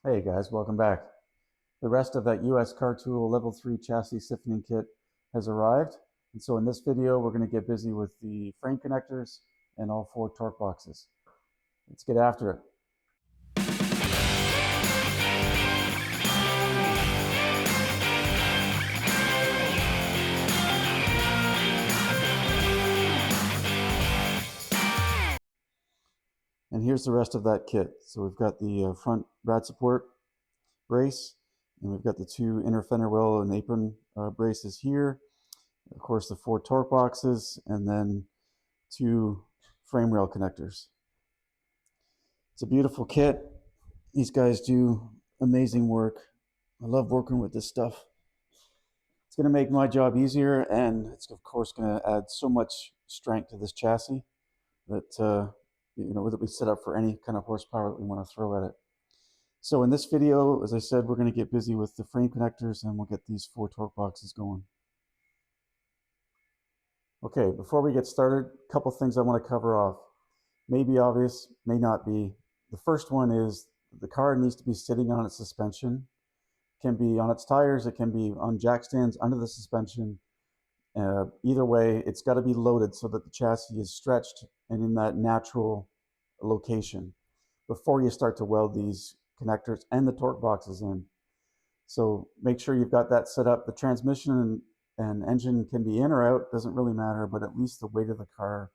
Hey guys, welcome back. The rest of that US Car Tool Level 3 chassis stiffening kit has arrived. And so in this video, we're going to get busy with the frame connectors and all four torque boxes. Let's get after it. And here's the rest of that kit. So we've got the front rad support brace, and we've got the two inner fender well and apron braces here. Of course, the four torque boxes, and then two frame rail connectors. It's a beautiful kit. These guys do amazing work. I love working with this stuff. It's going to make my job easier, and it's of course going to add so much strength to this chassis that it'll be set up for any kind of horsepower that we want to throw at it. So in this video, as I said, we're going to get busy with the frame connectors, and we'll get these four torque boxes going. Okay, before we get started, a couple things I want to cover off. May be obvious, may not be. The first one is the car needs to be sitting on its suspension. It can be on its tires, it can be on jack stands under the suspension. Either way, it's got to be loaded so that the chassis is stretched and in that natural location before you start to weld these connectors and the torque boxes in. So make sure you've got that set up. The transmission and engine can be in or out, doesn't really matter, but at least the weight of the car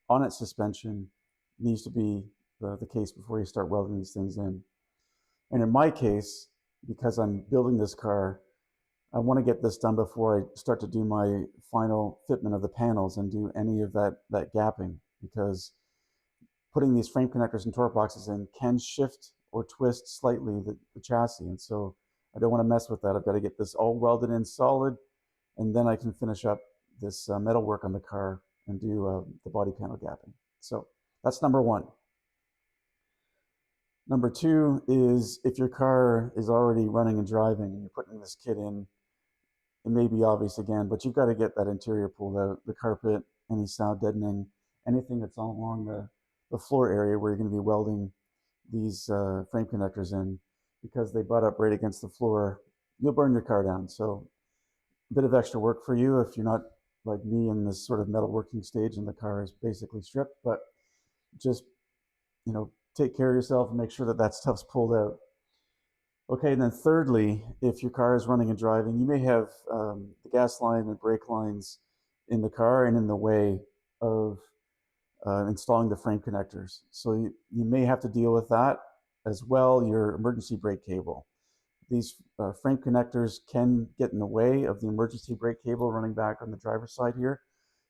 on its suspension needs to be the case before you start welding these things in. And in my case, because I'm building this car, I want to get this done before I start to do my final fitment of the panels and do any of that gapping, because putting these frame connectors and torque boxes in can shift or twist slightly the chassis. And so I don't want to mess with that. I've got to get this all welded in solid, and then I can finish up this metal work on the car and do the body panel gapping. So that's number one. Number two is if your car is already running and driving and you're putting this kit in, it may be obvious again, but you've got to get that interior pulled out, the carpet, any sound deadening, anything that's all along the floor area where you're going to be welding these frame connectors in, because they butt up right against the floor. You'll burn your car down. So a bit of extra work for you if you're not like me in this sort of metalworking stage and the car is basically stripped, but just, take care of yourself and make sure that that stuff's pulled out. Okay, and then thirdly, if your car is running and driving, you may have the gas line and brake lines in the car and in the way of installing the frame connectors. So you may have to deal with that as well, your emergency brake cable. These frame connectors can get in the way of the emergency brake cable running back on the driver's side here.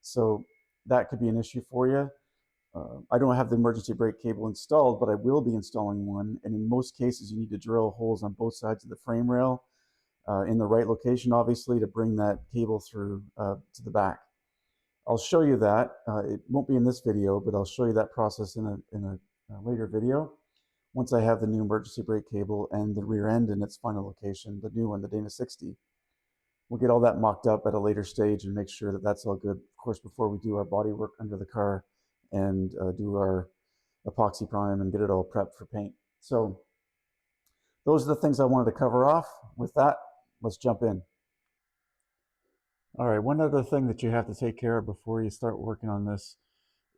So that could be an issue for you. I don't have the emergency brake cable installed, but I will be installing one. And in most cases, you need to drill holes on both sides of the frame rail in the right location, obviously, to bring that cable through to the back. I'll show you that. It won't be in this video, but I'll show you that process in a later video once I have the new emergency brake cable and the rear end in its final location, the new one, the Dana 60. We'll get all that mocked up at a later stage and make sure that that's all good, of course, before we do our body work under the car and do our epoxy prime and get it all prepped for paint. So those are the things I wanted to cover off. With that, let's jump in. All right, one other thing that you have to take care of before you start working on this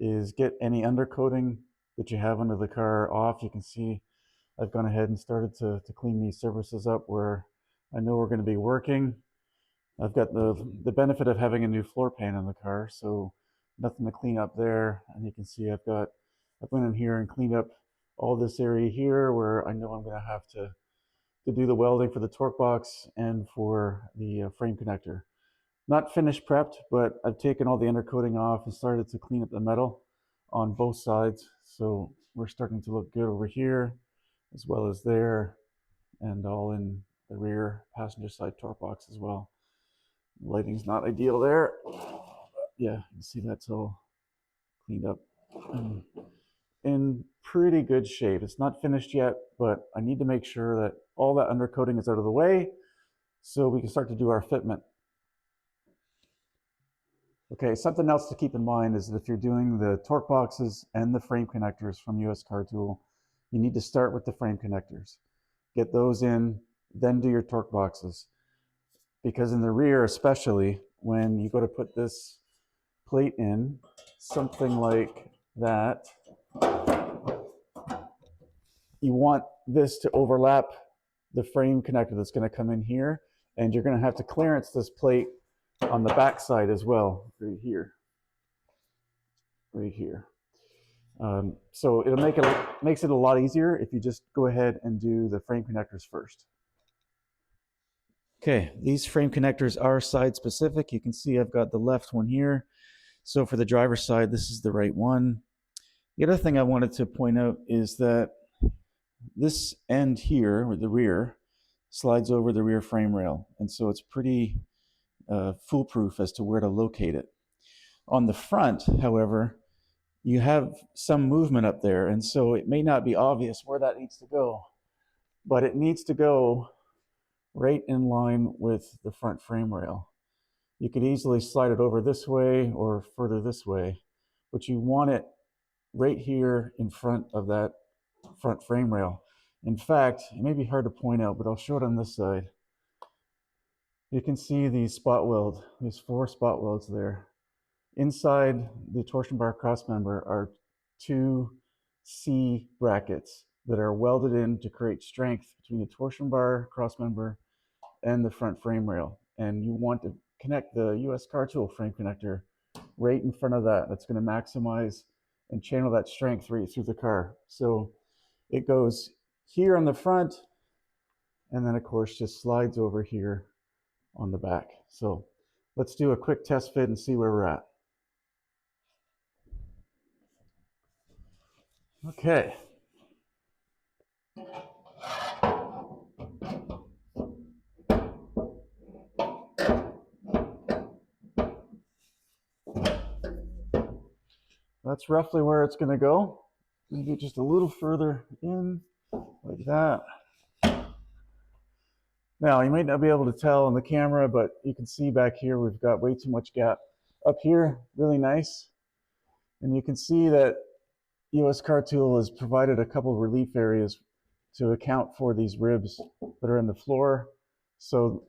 is get any undercoating that you have under the car off. You can see I've gone ahead and started to clean these surfaces up where I know we're going to be working. I've got the benefit of having a new floor pan in the car, so nothing to clean up there. And you can see I went in here and cleaned up all this area here where I know I'm going to have to do the welding for the torque box and for the frame connector. Not finished prepped, but I've taken all the undercoating off and started to clean up the metal on both sides. So we're starting to look good over here as well as there, and all in the rear passenger side torque box as well. Lighting's not ideal there. Yeah, you can see that's all cleaned up and in pretty good shape. It's not finished yet, but I need to make sure that all that undercoating is out of the way so we can start to do our fitment. Okay, something else to keep in mind is that if you're doing the torque boxes and the frame connectors from US Car Tool, you need to start with the frame connectors. Get those in, then do your torque boxes. Because in the rear, especially, when you go to put this plate in, something like that, you want this to overlap the frame connector that's going to come in here, and you're going to have to clearance this plate on the back side as well, right here, right here. So it'll makes it a lot easier if you just go ahead and do the frame connectors first. Okay, these frame connectors are side specific. You can see I've got the left one here. So for the driver's side, this is the right one. The other thing I wanted to point out is that this end here, with the rear, slides over the rear frame rail. And so it's pretty foolproof as to where to locate it. On the front, however, you have some movement up there, and so it may not be obvious where that needs to go, but it needs to go right in line with the front frame rail. You could easily slide it over this way or further this way, but you want it right here in front of that front frame rail. In fact, it may be hard to point out, but I'll show it on this side. You can see these spot welds, these 4 spot welds there. Inside the torsion bar crossmember are 2 C brackets that are welded in to create strength between the torsion bar crossmember and the front frame rail. And you want to connect the US car tool frame connector right in front of that. That's going to maximize and channel that strength right through the car. So it goes here on the front, and then of course just slides over here on the back. So let's do a quick test fit and see where we're at. Okay. That's roughly where it's going to go. Maybe just a little further in, like that. Now, you might not be able to tell on the camera, but you can see back here we've got way too much gap. Up here, really nice. And you can see that US Car Tool has provided a couple of relief areas to account for these ribs that are in the floor. So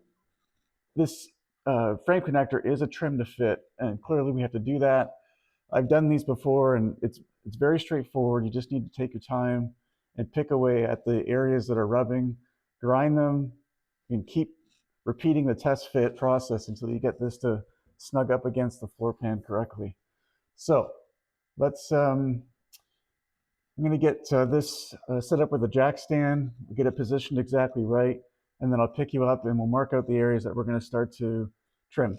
this frame connector is a trim to fit, and clearly we have to do that. I've done these before, and it's very straightforward. You just need to take your time and pick away at the areas that are rubbing, grind them, and keep repeating the test fit process until you get this to snug up against the floor pan correctly. So let's, I'm going to get this set up with a jack stand, get it positioned exactly right, and then I'll pick you up and we'll mark out the areas that we're going to start to trim.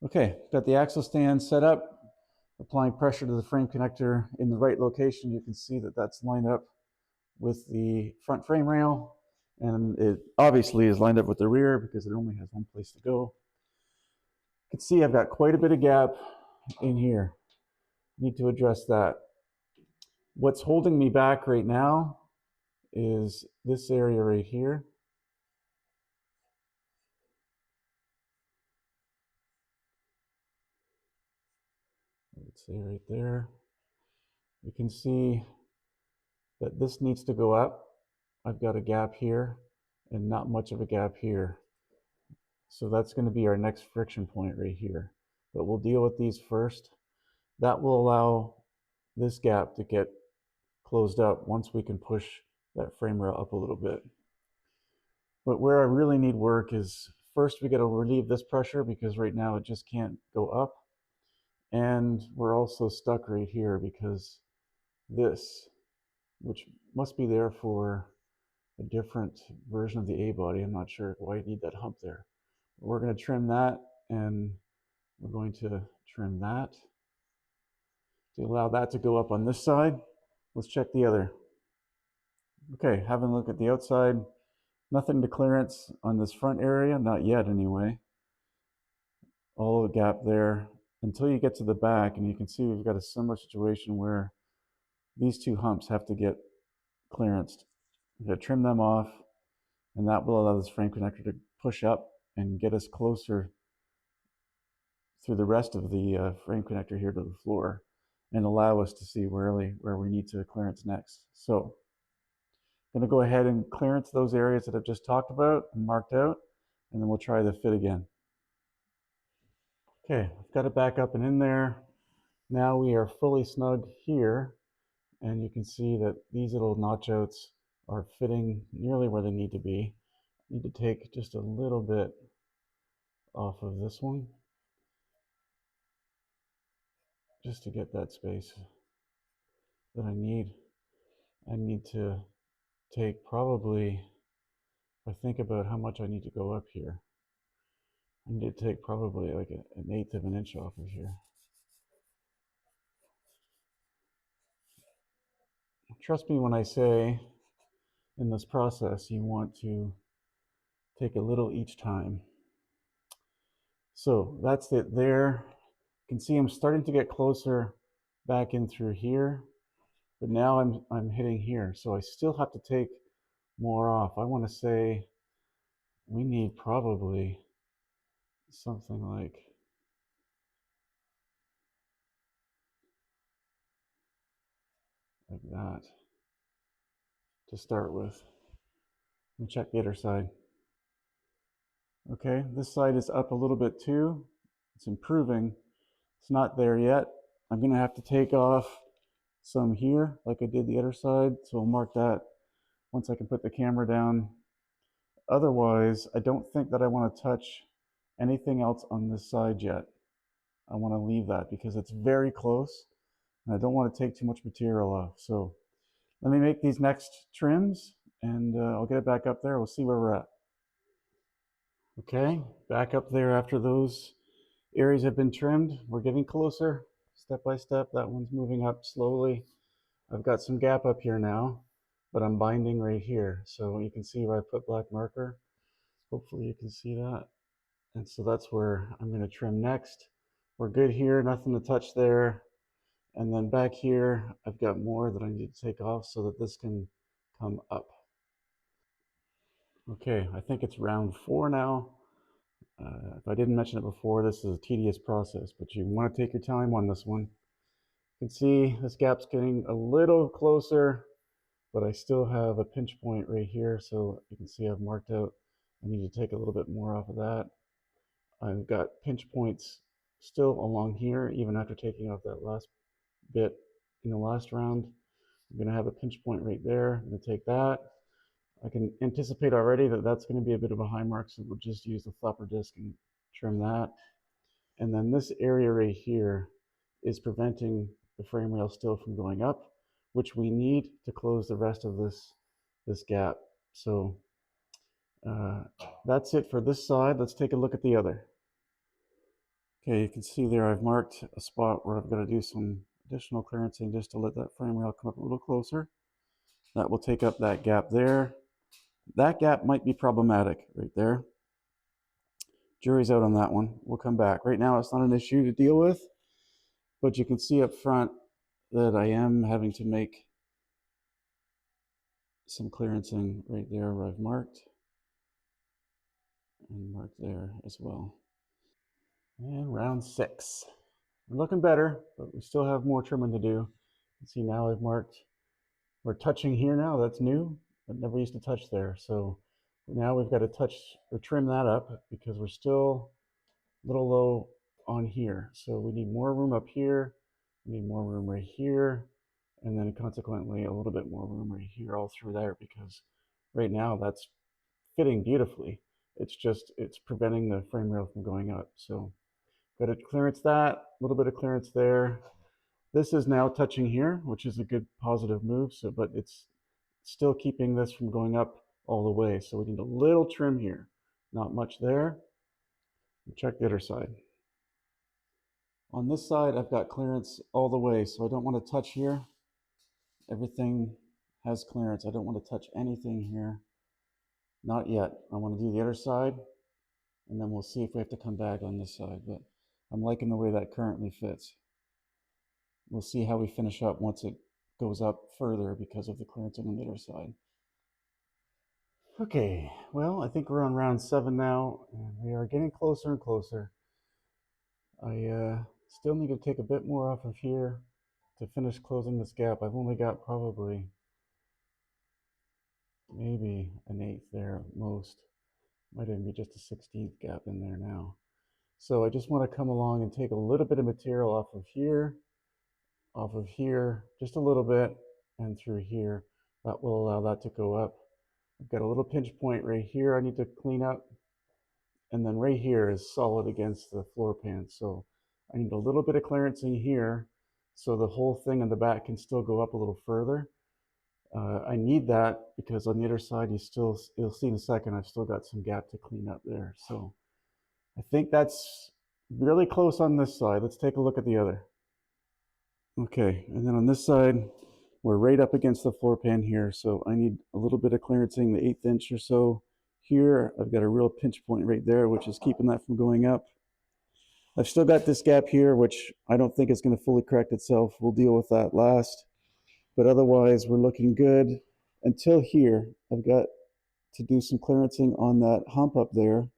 Okay, got the axle stand set up, applying pressure to the frame connector in the right location. You can see that that's lined up with the front frame rail, and it obviously is lined up with the rear because it only has one place to go. You can see I've got quite a bit of gap in here. Need to address that. What's holding me back right now is this area right here. Let's say right there. You can see that this needs to go up. I've got a gap here and not much of a gap here. So that's going to be our next friction point right here. But we'll deal with these first. That will allow this gap to get closed up once we can push that frame rail up a little bit. But where I really need work is first we got to relieve this pressure because right now it just can't go up. And we're also stuck right here because this, which must be there for a different version of the A-body, I'm not sure why you need that hump there. We're going to trim that, and we're going to trim that to allow that to go up on this side. Let's check the other. Okay, having a look at the outside, nothing to clearance on this front area, not yet anyway. All the gap there until you get to the back, and you can see we've got a similar situation where these 2 humps have to get clearanced. We've got to trim them off, and that will allow this frame connector to push up and get us closer through the rest of the frame connector here to the floor. and allow us to see where we need to clearance next. So I'm going to go ahead and clearance those areas that I've just talked about and marked out, and then we'll try the fit again. Okay, I've got it back up and in there. Now we are fully snug here, and you can see that these little notch outs are fitting nearly where they need to be. I need to take just a little bit off of this one just to get that space that I need. I need to take probably, if I think about how much I need to go up here, I need to take probably like an eighth of an inch off of here. Trust me when I say in this process you want to take a little each time. So that's it there. You can see I'm starting to get closer back in through here, but now I'm hitting here, so I still have to take more off. I want to say we need probably something like that to start with. Let me check the other side. Okay, this side is up a little bit too. It's improving. It's not there yet. I'm going to have to take off some here like I did the other side, so I'll mark that once I can put the camera down. Otherwise, I don't think that I want to touch anything else on this side yet. I want to leave that because it's very close and I don't want to take too much material off. So let me make these next trims and I'll get it back up there. We'll see where we're at. Okay, back up there after those areas have been trimmed. We're getting closer step by step. That one's moving up slowly. I've got some gap up here now, but I'm binding right here. So you can see where I put black marker. Hopefully you can see that. And so that's where I'm going to trim next. We're good here, nothing to touch there. And then back here, I've got more that I need to take off so that this can come up. Okay, I think it's round 4 now. If I didn't mention it before, this is a tedious process, but you want to take your time on this one. You can see this gap's getting a little closer, but I still have a pinch point right here. So you can see I've marked out, I need to take a little bit more off of that. I've got pinch points still along here, even after taking off that last bit in the last round. I'm going to have a pinch point right there. I'm going to take that. I can anticipate already that that's going to be a bit of a high mark, so we'll just use the flapper disc and trim that. And then this area right here is preventing the frame rail still from going up, which we need to close the rest of this gap. So that's it for this side. Let's take a look at the other. Okay, you can see there I've marked a spot where I've got to do some additional clearancing just to let that frame rail come up a little closer. That will take up that gap there. That gap might be problematic right there. Jury's out on that one. We'll come back. Right now it's not an issue to deal with, but you can see up front that I am having to make some clearancing right there where I've marked, and marked there as well. And round 6. We're looking better, but we still have more trimming to do. You can see now I've marked, we're touching here now, that's new. I never used to touch there. So now we've got to touch or trim that up because we're still a little low on here. So we need more room up here, we need more room right here, and then consequently a little bit more room right here all through there, because right now that's fitting beautifully. It's preventing the frame rail from going up. So got to clearance that, a little bit of clearance there. This is now touching here, which is a good positive move. So, but it's still keeping this from going up all the way. So we need a little trim here, not much there. Check the other side. On this side, I've got clearance all the way, so I don't want to touch here. Everything has clearance. I don't want to touch anything here. Not yet. I want to do the other side, and then we'll see if we have to come back on this side. But I'm liking the way that currently fits. We'll see how we finish up once it goes up further because of the clearancing on the other side. Okay, well, I think we're on round 7 now, and we are getting closer and closer. I still need to take a bit more off of here. to finish closing this gap. I've only got probably maybe an eighth there at most. Might even be just a 16th gap in there now. So I just want to come along and take a little bit of material off of here, just a little bit, and through here. That will allow that to go up. I've got a little pinch point right here I need to clean up, and then right here is solid against the floor pan. So I need a little bit of clearance in here so the whole thing in the back can still go up a little further. I need that because on the other side, you'll see in a second, I've still got some gap to clean up there. So I think that's really close on this side. Let's take a look at the other. Okay, and then on this side, we're right up against the floor pan here. So I need a little bit of clearancing, the 1/8 inch or so here. I've got a real pinch point right there, which is keeping that from going up. I've still got this gap here, which I don't think is going to fully correct itself. We'll deal with that last. But otherwise, we're looking good until here. I've got to do some clearancing on that hump up there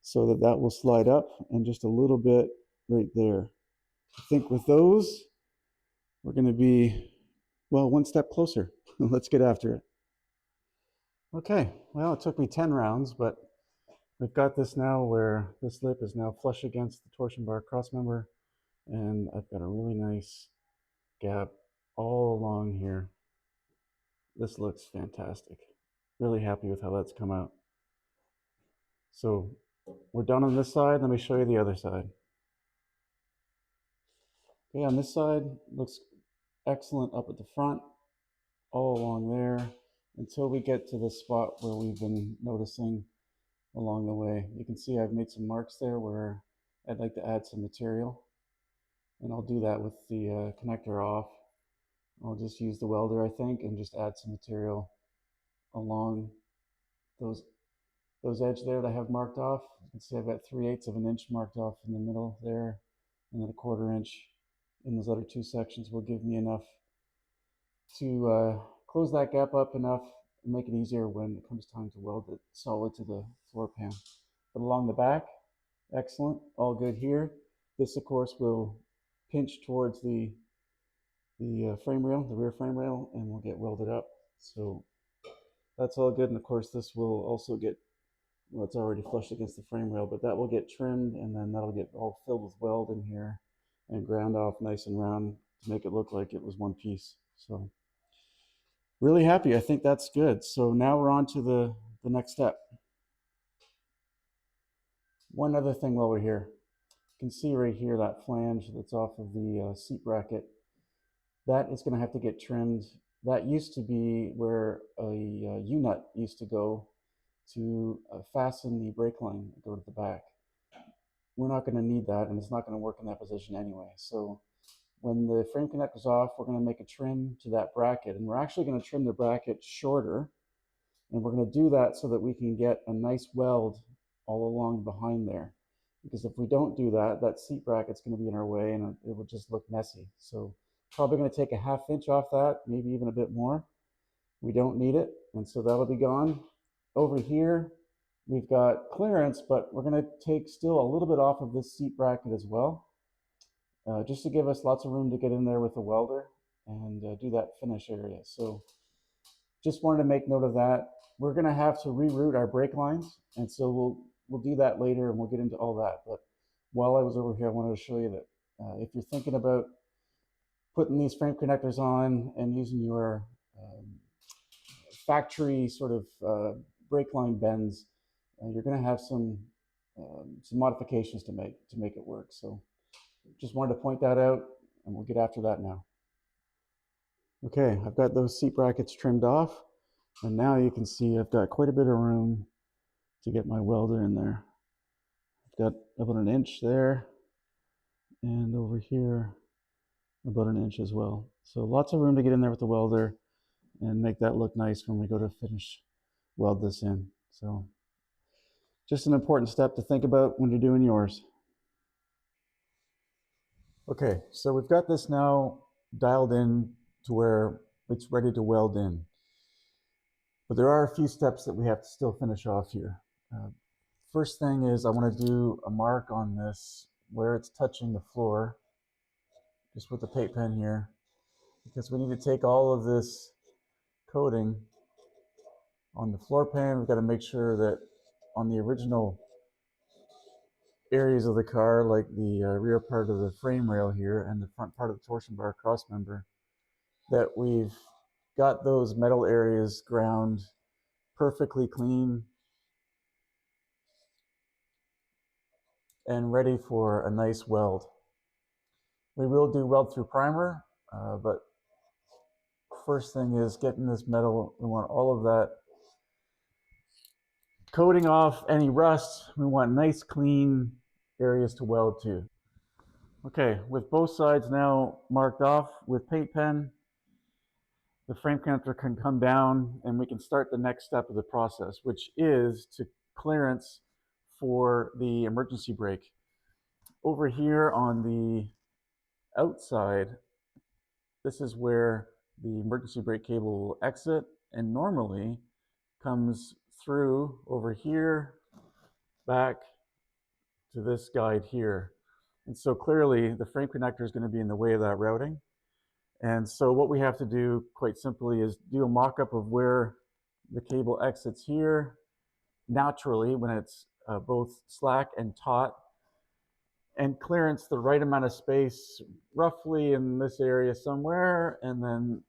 so that that will slide up, and just a little bit right there. I think with those, we're going to be, well, one step closer. Let's get after it. Okay, well, it took me 10 rounds, but we've got this now where this lip is now flush against the torsion bar crossmember, and I've got a really nice gap all along here. This looks fantastic. Really happy with how that's come out. So we're done on this side. Let me show you the other side. Okay, on this side, looks excellent up at the front, all along there, until we get to this spot where we've been noticing along the way. You can see I've made some marks there where I'd like to add some material, and I'll do that with the connector off. I'll just use the welder, I think, and just add some material along those edge there that I have marked off. You can see I've got 3/8 of an inch marked off in the middle there, and then a 1/4 inch in those other two sections will give me enough to close that gap up enough and make it easier when it comes time to weld it solid to the floor pan. But along the back, excellent, all good here. This, of course, will pinch towards the frame rail, the rear frame rail, and will get welded up. So that's all good. And of course, this will also get, well, it's already flushed against the frame rail, but that will get trimmed, and then that'll get all filled with weld in here and ground off nice and round to make it look like it was one piece. So really happy. I think that's good. So now we're on to the next step. One other thing while we're here, you can see right here that flange that's off of the seat bracket. That is going to have to get trimmed. That used to be where a U-nut used to go to fasten the brake line and go to the back. We're not going to need that, and it's not going to work in that position anyway. So when the frame connector's off, we're going to make a trim to that bracket, and we're actually going to trim the bracket shorter, and we're going to do that so that we can get a nice weld all along behind there. Because if we don't do that, that seat bracket's going to be in our way, and it will just look messy. So probably going to take a 1/2 inch off that, maybe even a bit more. We don't need it, and so that'll be gone. Over here, we've got clearance, but we're going to take still a little bit off of this seat bracket as well, just to give us lots of room to get in there with the welder and do that finish area. So just wanted to make note of that. We're going to have to reroute our brake lines, and so we'll do that later, and we'll get into all that. But while I was over here, I wanted to show you that if you're thinking about putting these frame connectors on and using your factory sort of brake line bends, you're going to have some modifications to make it work. So just wanted to point that out, and we'll get after that now. Okay, I've got those seat brackets trimmed off, and now you can see I've got quite a bit of room to get my welder in there. I've got about an inch there, and over here about an inch as well. So lots of room to get in there with the welder and make that look nice when we go to finish weld this in. So just an important step to think about when you're doing yours. Okay, so we've got this now dialed in to where it's ready to weld in. But there are a few steps that we have to still finish off here. First thing is I want to do a mark on this where it's touching the floor, just with the paint pen here. because we need to take all of this coating on the floor pan. We've got to make sure that on the original areas of the car, like the rear part of the frame rail here and the front part of the torsion bar cross member, that we've got those metal areas ground perfectly clean and ready for a nice weld. We will do weld through primer, but first thing is getting this metal. We want all of that coating off any rust. We want nice clean areas to weld to. Okay, with both sides now marked off with paint pen, the frame connector can come down and we can start the next step of the process, which is to clearance for the emergency brake. Over here on the outside, this is where the emergency brake cable will exit and normally comes through over here back to this guide here. And so clearly the frame connector is going to be in the way of that routing. And so what we have to do quite simply is do a mock-up of where the cable exits here naturally when it's both slack and taut, and clearance the right amount of space roughly in this area somewhere, and then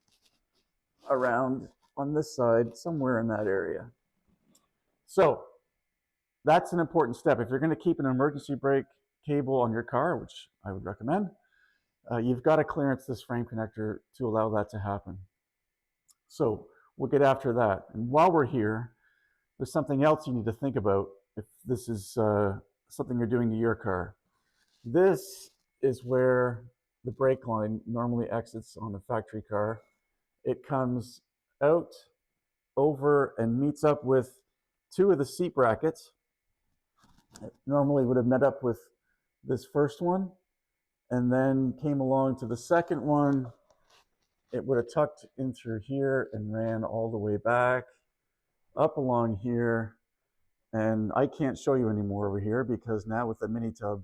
around on this side somewhere in that area. So that's an important step. If you're going to keep an emergency brake cable on your car, which I would recommend, you've got to clearance this frame connector to allow that to happen. So we'll get after that. And while we're here, there's something else you need to think about if this is something you're doing to your car. This is where the brake line normally exits on the factory car. It comes out, over, and meets up with two of the seat brackets. It normally would have met up with this first one and then came along to the second one. It would have tucked in through here and ran all the way back up along here. And I can't show you anymore over here because now with the mini tub,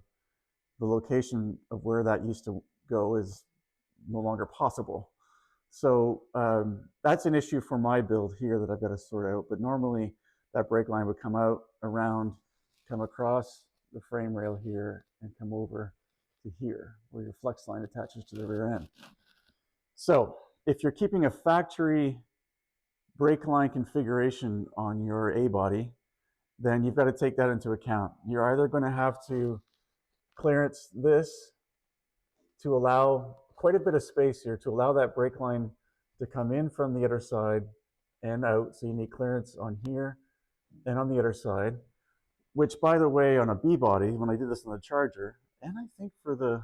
the location of where that used to go is no longer possible. So that's an issue for my build here that I've got to sort out. But normally that brake line would come out around, come across the frame rail here and come over to here where your flex line attaches to the rear end. So if you're keeping a factory brake line configuration on your A-body, then you've got to take that into account. You're either going to have to clearance this to allow quite a bit of space here to allow that brake line to come in from the other side and out. So you need clearance on here and on the other side, which by the way, on a B-body, when I did this on the Charger, and I think for the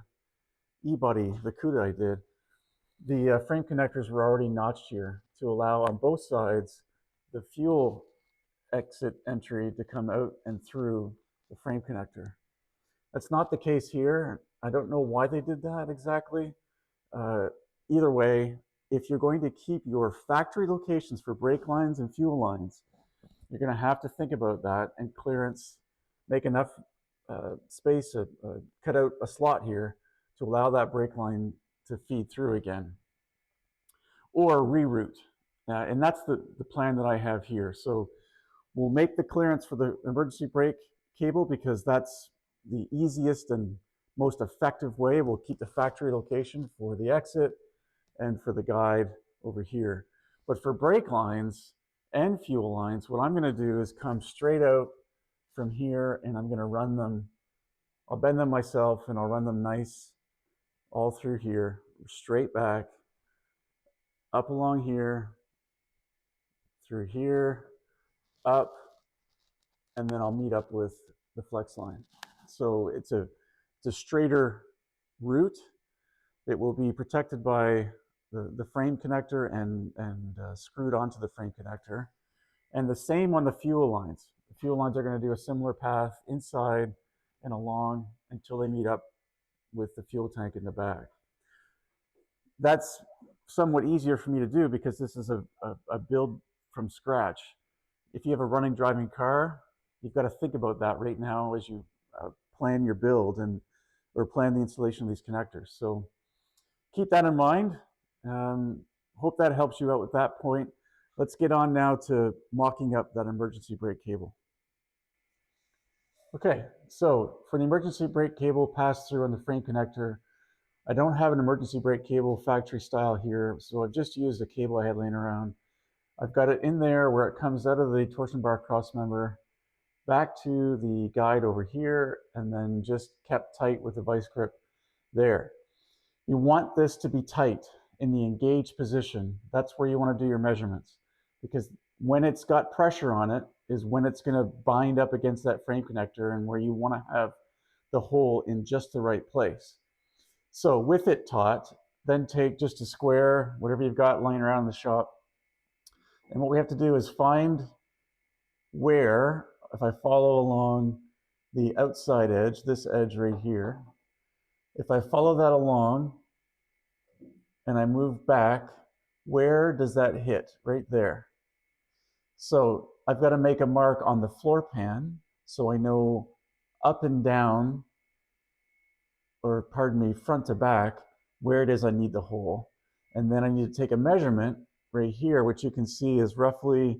E-body, the Cuda I did, the frame connectors were already notched here to allow on both sides the fuel exit entry to come out and through the frame connector. That's not the case here. I don't know why they did that exactly. Either way, if you're going to keep your factory locations for brake lines and fuel lines, you're going to have to think about that and clearance, make enough space, cut out a slot here to allow that brake line to feed through again, or reroute. And that's the plan that I have here. So we'll make the clearance for the emergency brake cable because that's the easiest and most effective way. We'll keep the factory location for the exit and for the guide over here. But for brake lines and fuel lines, what I'm going to do is come straight out from here and I'm going to run them. I'll bend them myself and I'll run them nice all through here, straight back, up along here, through here, up, and then I'll meet up with the flex line. So it's a straighter route. It will be protected by the frame connector and screwed onto the frame connector. And the same on the fuel lines. The fuel lines are going to do a similar path inside and along until they meet up with the fuel tank in the back. That's somewhat easier for me to do because this is a build from scratch. If you have a running driving car, you've got to think about that right now as you plan your build or plan the installation of these connectors. So keep that in mind Hope that helps you out with that point. Let's get on now to mocking up that emergency brake cable. Okay, so for the emergency brake cable pass through on the frame connector, I don't have an emergency brake cable factory style here, so I've just used a cable I had laying around. I've got it in there where it comes out of the torsion bar cross member back to the guide over here, and then just kept tight with the vice grip there. You want this to be tight in the engaged position. That's where you want to do your measurements, because when it's got pressure on it is when it's going to bind up against that frame connector and where you want to have the hole in just the right place. So with it taut, then take just a square, whatever you've got lying around in the shop. And what we have to do is find where, if I follow along the outside edge, this edge right here, if I follow that along and I move back, where does that hit? Right there. So I've got to make a mark on the floor pan so I know up and down, or pardon me, front to back, where it is I need the hole. And then I need to take a measurement right here, which you can see is roughly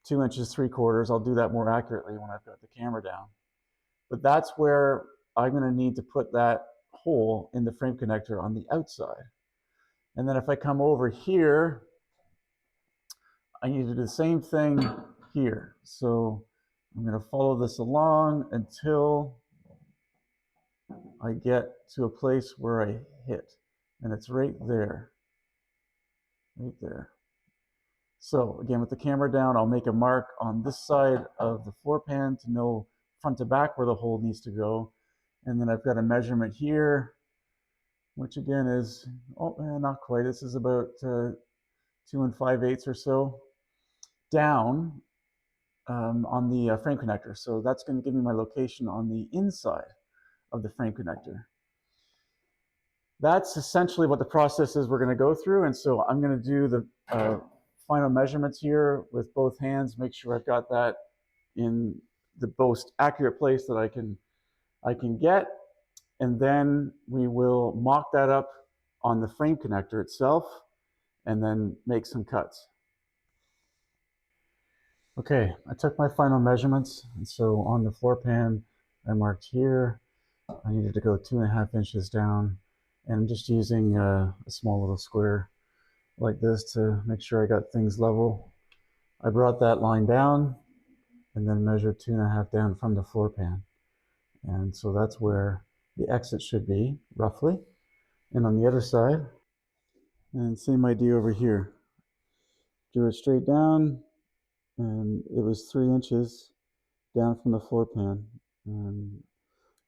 2 inches 3/4. I'll do that more accurately when I've got the camera down. But that's where I'm going to need to put that hole in the frame connector on the outside. And then if I come over here, I need to do the same thing here. So I'm going to follow this along until I get to a place where I hit. And it's right there. Right there. So again, with the camera down, I'll make a mark on this side of the floor pan to know front to back where the hole needs to go. And then I've got a measurement here, which again is, not quite. This is about 2 5/8 or so down on the frame connector. So that's going to give me my location on the inside of the frame connector. That's essentially what the process is we're going to go through. And so I'm going to do the final measurements here with both hands, make sure I've got that in the most accurate place that I can get. And then we will mock that up on the frame connector itself and then make some cuts. Okay, I took my final measurements, and so on the floor pan, I marked here. I needed to go 2.5 inches down, and I'm just using a small little square like this to make sure I got things level. I brought that line down and then measured 2.5 down from the floor pan. And so that's where the exit should be, roughly. And on the other side, and same idea over here. Drew it straight down, and it was 3 inches down from the floor pan. And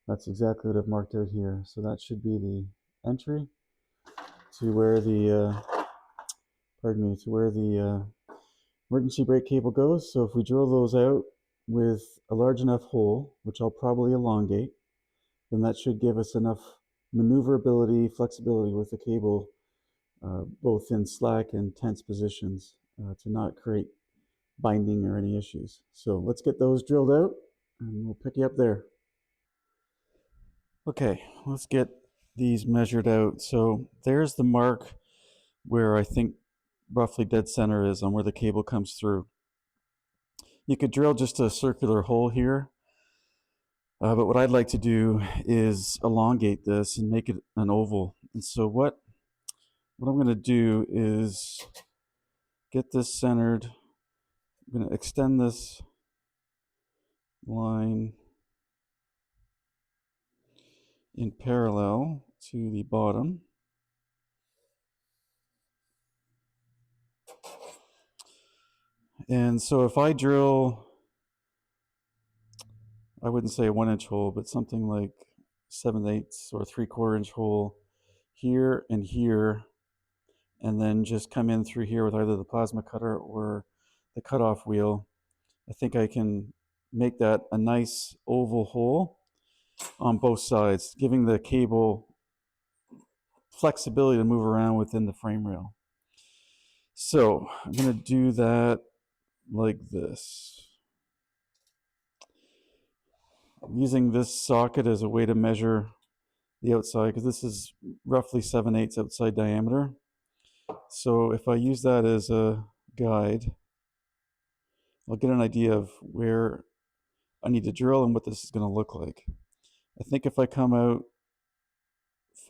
that's exactly what I've marked out here. So that should be the entry to where the, to where the emergency brake cable goes. So if we drill those out with a large enough hole, which I'll probably elongate, then that should give us enough maneuverability, flexibility with the cable, both in slack and tense positions, to not create binding or any issues. So let's get those drilled out and we'll pick you up there. Okay, let's get these measured out. So there's the mark where I think roughly dead center is on where the cable comes through. You could drill just a circular hole here, but what I'd like to do is elongate this and make it an oval. And so what I'm going to do is get this centered. I'm going to extend this line in parallel to the bottom. And so if I drill, I wouldn't say a 1-inch hole, but something like 7/8 or 3/4 inch hole here and here, and then just come in through here with either the plasma cutter or the cutoff wheel, I think I can make that a nice oval hole on both sides, giving the cable flexibility to move around within the frame rail. So I'm going to do that like this. I'm using this socket as a way to measure the outside, because this is roughly 7/8 outside diameter. So if I use that as a guide, I'll get an idea of where I need to drill and what this is going to look like. I think if I come out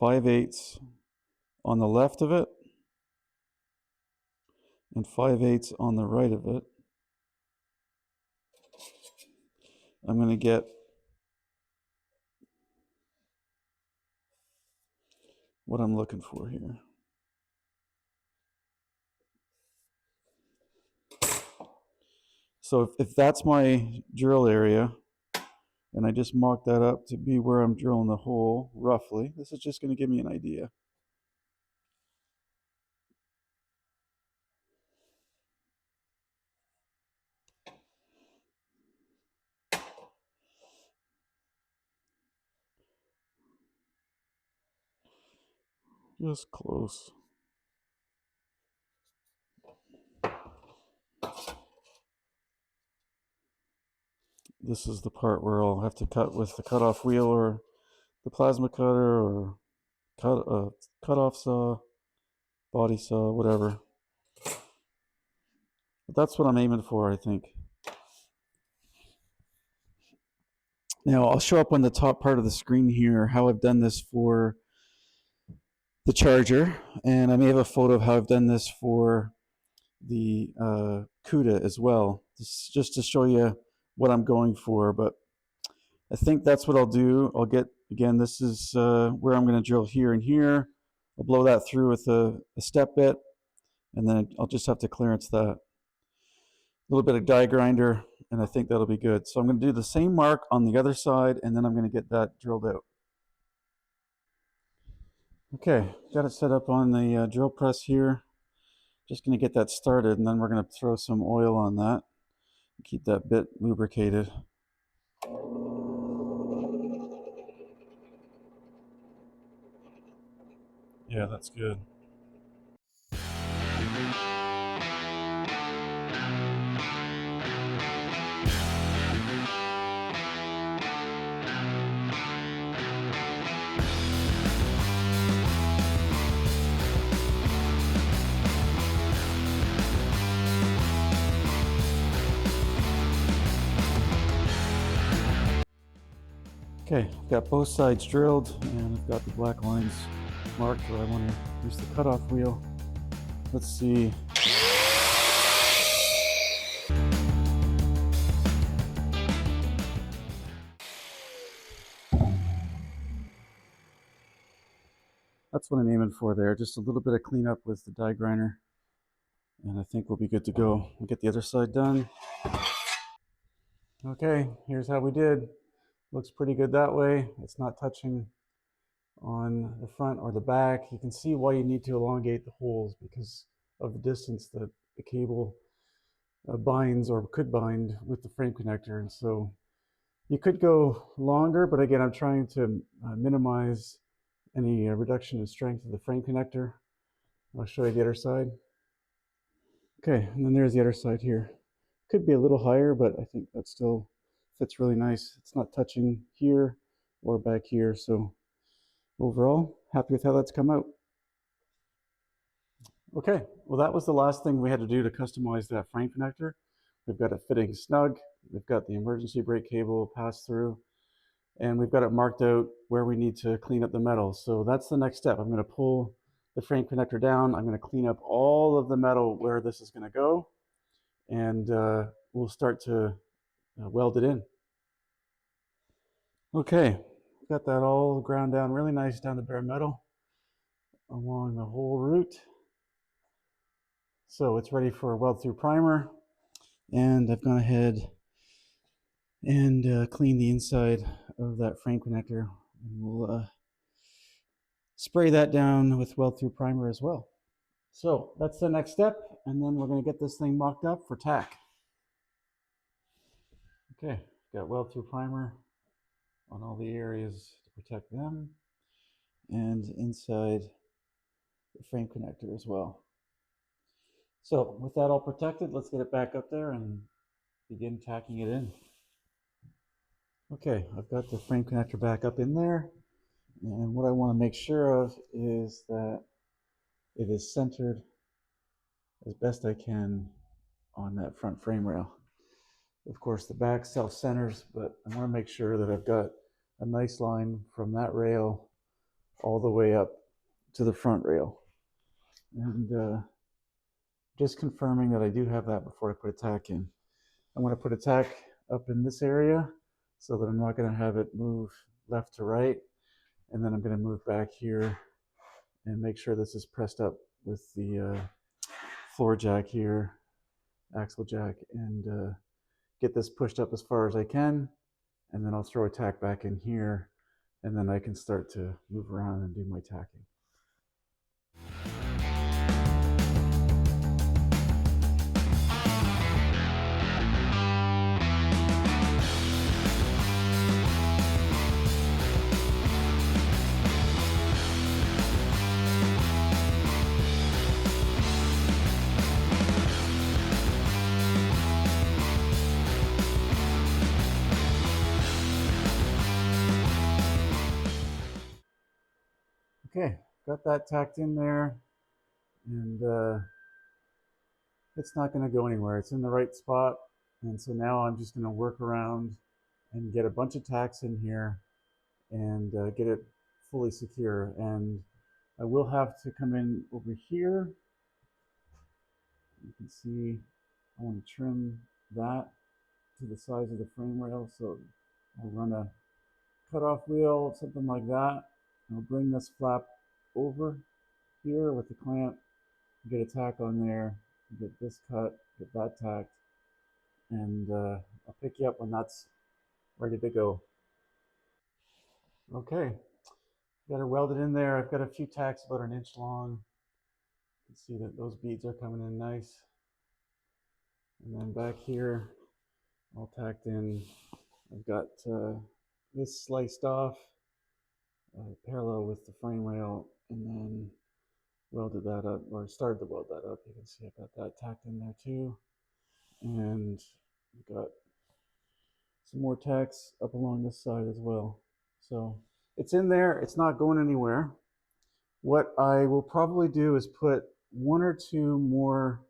5/8 on the left of it and 5/8 on the right of it, I'm going to get what I'm looking for here. So if that's my drill area, and I just mark that up to be where I'm drilling the hole, roughly, this is just going to give me an idea. Just close. This is the part where I'll have to cut with the cutoff wheel or the plasma cutter or cut-off saw, body saw, whatever. But that's what I'm aiming for, I think. Now I'll show up on the top part of the screen here how I've done this for the charger, and I may have a photo of how I've done this for the CUDA as well, just to show you what I'm going for. But I think that's what I'll do. I'll get, again, this is where I'm going to drill here and here. I'll blow that through with a step bit, and then I'll just have to clearance that. A little bit of die grinder, and I think that'll be good. So I'm going to do the same mark on the other side, and then I'm going to get that drilled out. Okay, got it set up on the drill press here. Just going to get that started, and then we're going to throw some oil on that. Keep that bit lubricated. Yeah, that's good. Okay, I've got both sides drilled, and I've got the black lines marked where I want to use the cutoff wheel. Let's see. That's what I'm aiming for there. Just a little bit of cleanup with the die grinder, and I think we'll be good to go. We'll get the other side done. Okay, here's how we did. Looks pretty good that way. It's not touching on the front or the back. You can see why you need to elongate the holes because of the distance that the cable binds or could bind with the frame connector. And so you could go longer, but again, I'm trying to minimize any reduction in strength of the frame connector. I'll show you the other side. Okay, and then there's the other side here. Could be a little higher, but I think that still fits really nice. It's not touching here or back here, so overall, happy with how that's come out. Okay, well that was the last thing we had to do to customize that frame connector. We've got it fitting snug, we've got the emergency brake cable passed through, and we've got it marked out where we need to clean up the metal. So that's the next step. I'm going to pull the frame connector down. I'm going to clean up all of the metal where this is going to go, and we'll start to weld it in. Okay, got that all ground down really nice down to bare metal along the whole route. So it's ready for a weld through primer, and I've gone ahead and cleaned the inside of that frame connector. And we'll spray that down with weld through primer as well. So that's the next step, and then we're going to get this thing mocked up for tack. Okay, got weld through primer on all the areas to protect them, and inside the frame connector as well. So with that all protected, let's get it back up there and begin tacking it in. Okay, I've got the frame connector back up in there, and what I want to make sure of is that it is centered as best I can on that front frame rail. Of course, the back self-centers, but I want to make sure that I've got a nice line from that rail all the way up to the front rail. And just confirming that I do have that before I put a tack in. I'm going to put a tack up in this area so that I'm not going to have it move left to right. And then I'm going to move back here and make sure this is pressed up with the floor jack here, axle jack, and get this pushed up as far as I can. And then I'll throw a tack back in here, and then I can start to move around and do my tacking. Okay, got that tacked in there, and it's not going to go anywhere. It's in the right spot, and so now I'm just going to work around and get a bunch of tacks in here and get it fully secure. And I will have to come in over here. You can see I want to trim that to the size of the frame rail, so I'll run a cutoff wheel, something like that. I'll bring this flap over here with the clamp, get a tack on there, get this cut, get that tacked, and I'll pick you up when that's ready to go. Okay, got her welded in there. I've got a few tacks about 1 inch long. You can see that those beads are coming in nice. And then back here, all tacked in. I've got this sliced off parallel with the frame rail, and then welded that up, or started to weld that up. You can see I've got that tacked in there too. And I've got some more tacks up along this side as well. So it's in there, it's not going anywhere. What I will probably do is put 1 or 2 more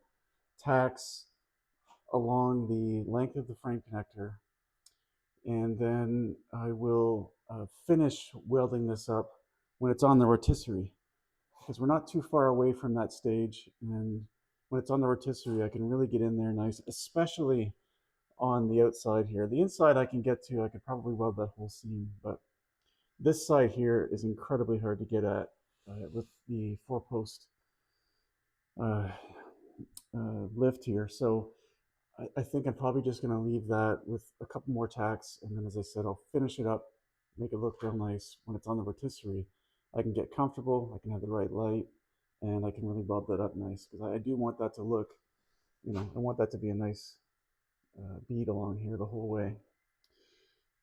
tacks along the length of the frame connector, and then I will finish welding this up when it's on the rotisserie, because we're not too far away from that stage, and when it's on the rotisserie I can really get in there nice, especially on the outside here. The inside I can get to, I could probably weld that whole seam, but this side here is incredibly hard to get at with the 4-post lift here. So I think I'm probably just going to leave that with a couple more tacks, and then, as I said, I'll finish it up, make it look real nice when it's on the rotisserie. I can get comfortable, I can have the right light, and I can really weld that up nice, because I do want that to look, I want that to be a nice bead along here the whole way.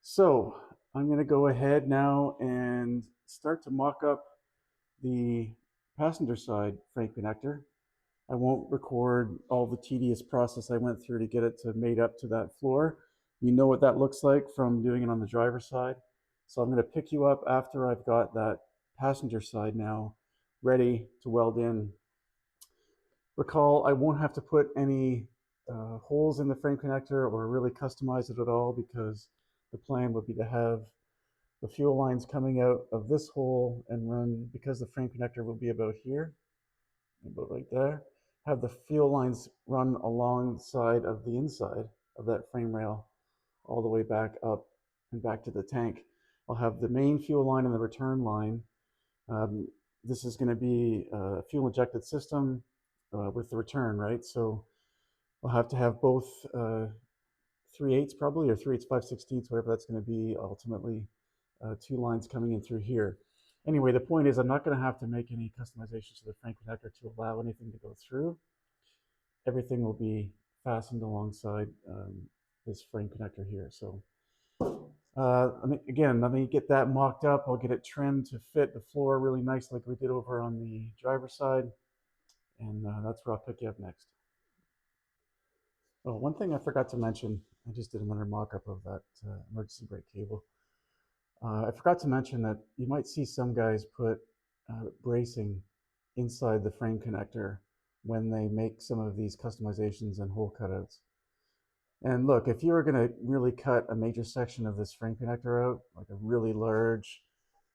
So I'm going to go ahead now and start to mock up the passenger side frame connector. I won't record all the tedious process I went through to get it to made up to that floor. You know what that looks like from doing it on the driver's side. So I'm going to pick you up after I've got that passenger side now ready to weld in. Recall, I won't have to put any holes in the frame connector or really customize it at all, because the plan would be to have the fuel lines coming out of this hole and run, because the frame connector will be about here, about right there, have the fuel lines run alongside of the inside of that frame rail all the way back up and back to the tank. I'll have the main fuel line and the return line. This is going to be a fuel injected system with the return, right? So I'll have to have both 3/8 probably, or 3/8, 5/16, whatever that's going to be ultimately, 2 lines coming in through here. Anyway, the point is I'm not going to have to make any customizations to the frame connector to allow anything to go through. Everything will be fastened alongside this frame connector here. So again, let me get that mocked up. I'll get it trimmed to fit the floor really nice like we did over on the driver's side. And that's where I'll pick you up next. Oh, one thing I forgot to mention, I just did another mock-up of that emergency brake cable. I forgot to mention that you might see some guys put bracing inside the frame connector when they make some of these customizations and hole cutouts. And look, if you were going to really cut a major section of this frame connector out, like a really large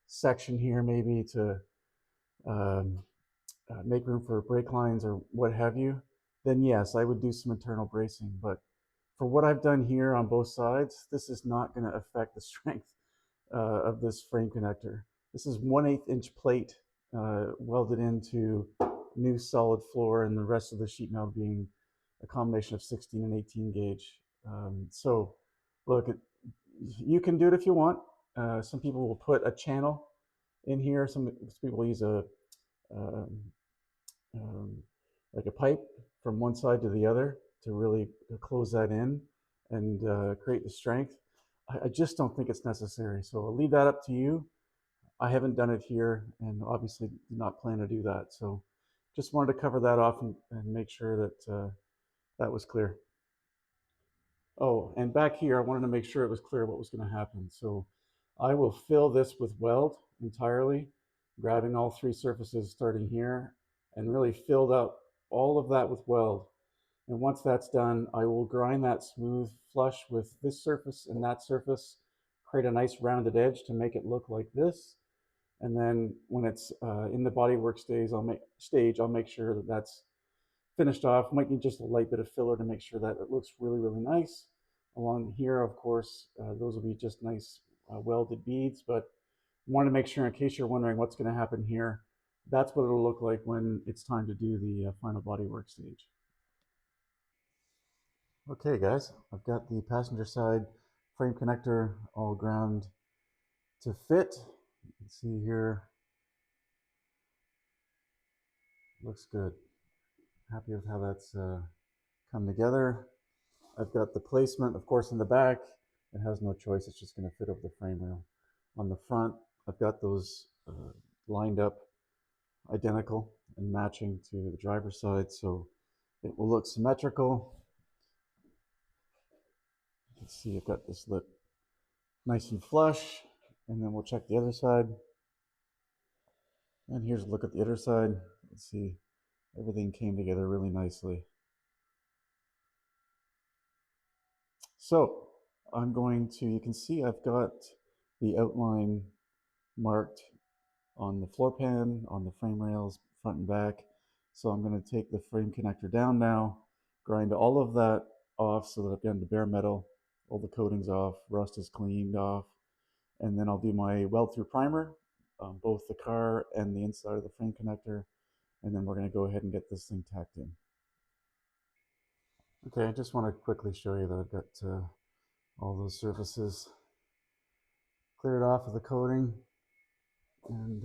section here maybe to um, make room for brake lines or what have you, then yes, I would do some internal bracing. But for what I've done here on both sides, this is not going to affect the strength of this frame connector. This is 1/8 inch plate welded into new solid floor, and the rest of the sheet metal being a combination of 16 and 18 gauge. So look, you can do it if you want. Some people will put a channel in here. Some people use a um, um, like a pipe from one side to the other to really close that in and create the strength. I just don't think it's necessary. So I'll leave that up to you. I haven't done it here and obviously do not plan to do that. So just wanted to cover that off and make sure that that was clear. Oh, and back here, I wanted to make sure it was clear what was going to happen. So I will fill this with weld entirely, grabbing all three surfaces starting here, and really filled up all of that with weld. And once that's done, I will grind that smooth flush with this surface and that surface, create a nice rounded edge to make it look like this. And then when it's in the bodywork I'll make sure that that's finished off. Might need just a light bit of filler to make sure that it looks really, really nice. Along here, of course, those will be just nice welded beads, but want to make sure in case you're wondering what's going to happen here, that's what it'll look like when it's time to do the final bodywork stage. Okay guys, I've got the passenger side frame connector all ground to fit. You can see here, looks good. Happy with how that's come together. I've got the placement, of course, in the back. It has no choice. It's just going to fit over the frame rail. On the front, I've got those lined up identical and matching to the driver's side, so it will look symmetrical. You can see I've got this lip nice and flush, and then we'll check the other side. And here's a look at the other side. Let's see, everything came together really nicely. So I'm going to, you can see I've got the outline marked on the floor pan, on the frame rails, front and back. So I'm going to take the frame connector down now, grind all of that off so that I've gotten the bare metal, all the coatings off, rust is cleaned off, and then I'll do my weld through primer on both the car and the inside of the frame connector, and then we're going to go ahead and get this thing tacked in. Okay, I just want to quickly show you that I've got all those surfaces cleared off of the coating and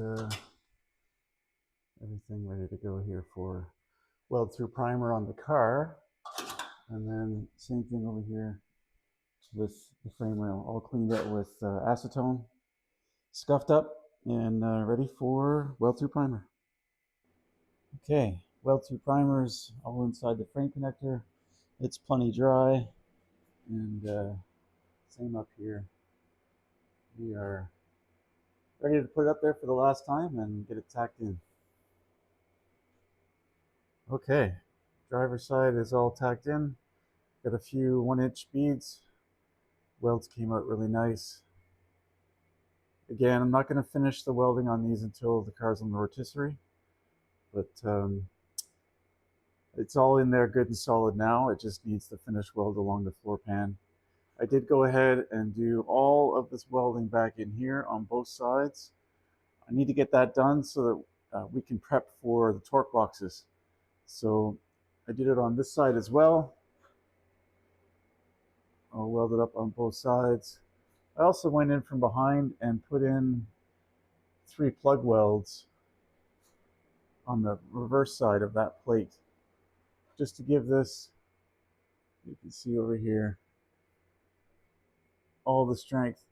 everything ready to go here for weld through primer on the car. And then same thing over here with the frame rail, all cleaned up with acetone, scuffed up and ready for weld through primer. Okay, weld through primers all inside the frame connector. It's plenty dry, and same up here. We are ready to put it up there for the last time and get it tacked in. Okay, driver's side is all tacked in. Got a few 1-inch beads. Welds came out really nice. Again, I'm not going to finish the welding on these until the car's on the rotisserie, but it's all in there good and solid now. It just needs to finish weld along the floor pan. I did go ahead and do all of this welding back in here on both sides. I need to get that done so that we can prep for the torque boxes. So I did it on this side as well. I'll weld it up on both sides. I also went in from behind and put in 3 plug welds on the reverse side of that plate, just to give this, you can see over here, all the strength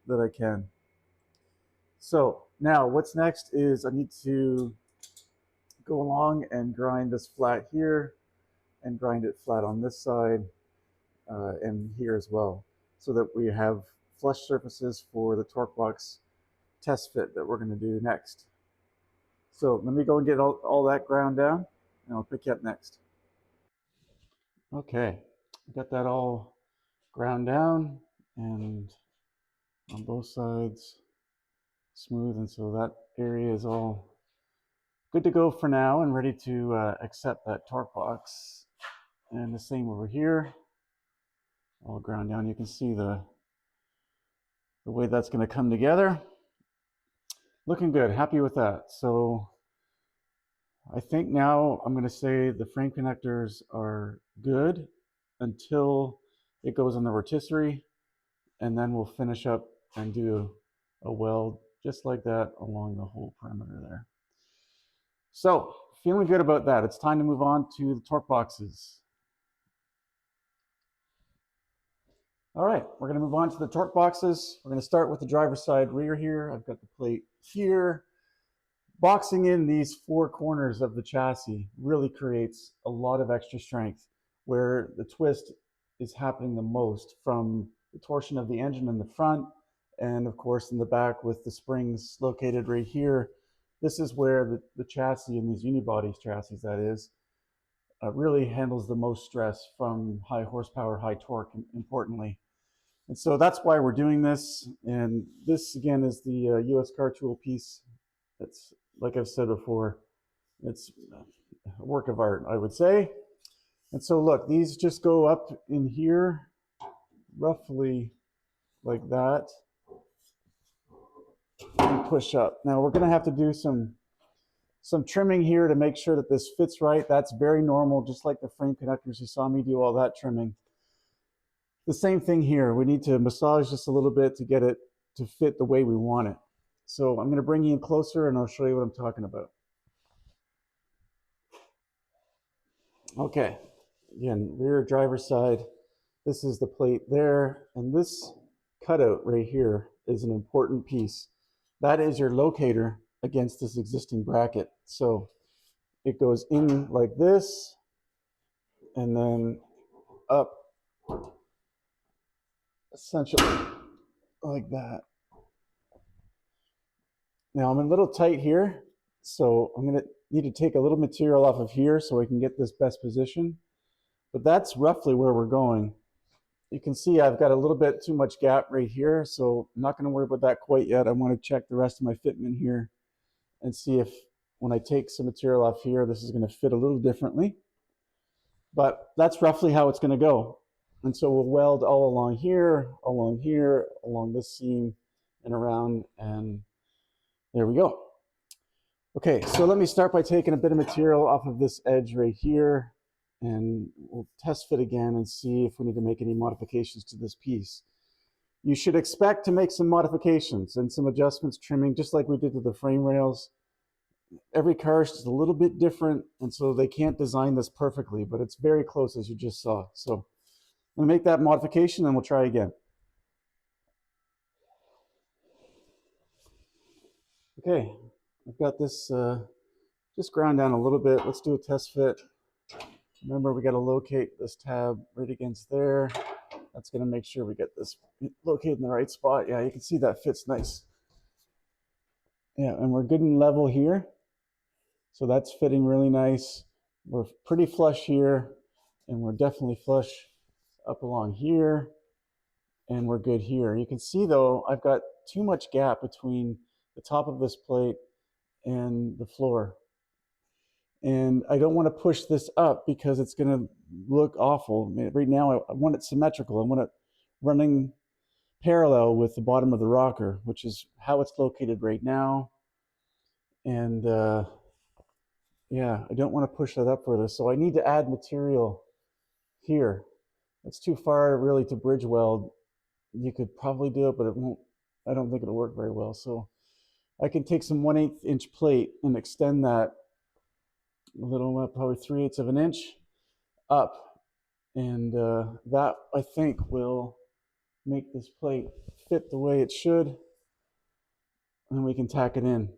that I can. So now what's next is I need to go along and grind this flat here and grind it flat on this side and here as well, so that we have flush surfaces for the torque box test fit that we're going to do next. So let me go and get all that ground down, and I'll pick you up next. Okay, got that all ground down and on both sides smooth, and so that area is all good to go for now and ready to accept that torque box. And the same over here, all ground down. You can see the way that's going to come together. Looking good, happy with that. So I think now I'm going to say the frame connectors are good until it goes on the rotisserie, and then we'll finish up and do a weld just like that along the whole perimeter there. So feeling good about that. It's time to move on to the torque boxes. All right, we're going to move on to the torque boxes. We're going to start with the driver's side rear here. I've got the plate here. Boxing in these four corners of the chassis really creates a lot of extra strength where the twist is happening the most, from the torsion of the engine in the front and of course in the back with the springs located right here. This is where the chassis in these unibody chassis, that is, really handles the most stress from high horsepower, high torque, importantly. And so that's why we're doing this. And this again is the US car tool piece. It's, like I've said before, it's a work of art, I would say. And so look, these just go up in here roughly like that and push up. Now we're going to have to do some trimming here to make sure that this fits right. That's very normal, just like the frame connectors. You saw me do all that trimming. The same thing here. We need to massage this a little bit to get it to fit the way we want it. So I'm going to bring you in closer and I'll show you what I'm talking about. Okay, again, rear driver's side. This is the plate there, and this cutout right here is an important piece. That is your locator against this existing bracket. So it goes in like this and then up essentially like that. Now I'm a little tight here, so I'm going to need to take a little material off of here so I can get this best position. But that's roughly where we're going. You can see I've got a little bit too much gap right here, so I'm not going to worry about that quite yet. I want to check the rest of my fitment here and see if when I take some material off here, this is going to fit a little differently. But that's roughly how it's going to go. And so we'll weld all along here, along this seam, and around, and there we go. Okay, so let me start by taking a bit of material off of this edge right here, and we'll test fit again and see if we need to make any modifications to this piece. You should expect to make some modifications and some adjustments, trimming, just like we did to the frame rails. Every car is just a little bit different, and so they can't design this perfectly, but it's very close as you just saw. So I'm gonna make that modification and we'll try again. Okay, I've got this just ground down a little bit. Let's do a test fit. Remember, we got to locate this tab right against there. That's going to make sure we get this located in the right spot. Yeah, you can see that fits nice. Yeah, and we're good and level here. So that's fitting really nice. We're pretty flush here, and we're definitely flush up along here, and we're good here. You can see, though, I've got too much gap between the top of this plate and the floor. And I don't want to push this up because it's going to look awful. Right now, I want it symmetrical. I want it running parallel with the bottom of the rocker, which is how it's located right now. And yeah, I don't want to push that up further. So I need to add material here. It's too far really to bridge weld. You could probably do it, but it won't. I don't think it'll work very well. So I can take some 1/8 inch plate and extend that a little, probably 3/8 of an inch up, and that I think will make this plate fit the way it should, and we can tack it in.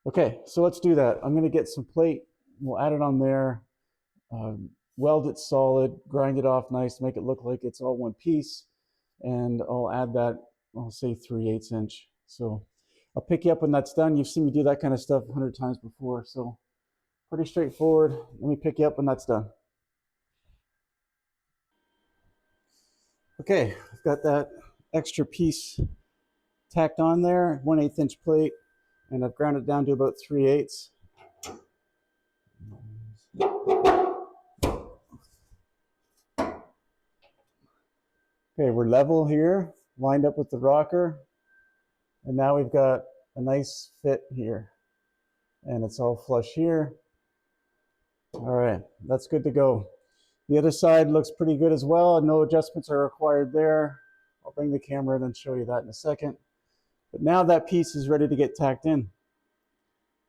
Okay, so let's do that. I'm going to get some plate, we'll add it on there, weld it solid, grind it off nice, make it look like it's all one piece, and I'll add that, I'll say 3/8 inch. So I'll pick you up when that's done. You've seen me do that kind of stuff 100 times before, so pretty straightforward. Let me pick you up when that's done. Okay, I've got that extra piece tacked on there, 1/8 inch plate, and I've ground it down to about 3/8. Okay, we're level here, lined up with the rocker, and now we've got a nice fit here, and it's all flush here. All right, that's good to go. The other side looks pretty good as well. No adjustments are required there. I'll bring the camera in and show you that in a second. But now that piece is ready to get tacked in.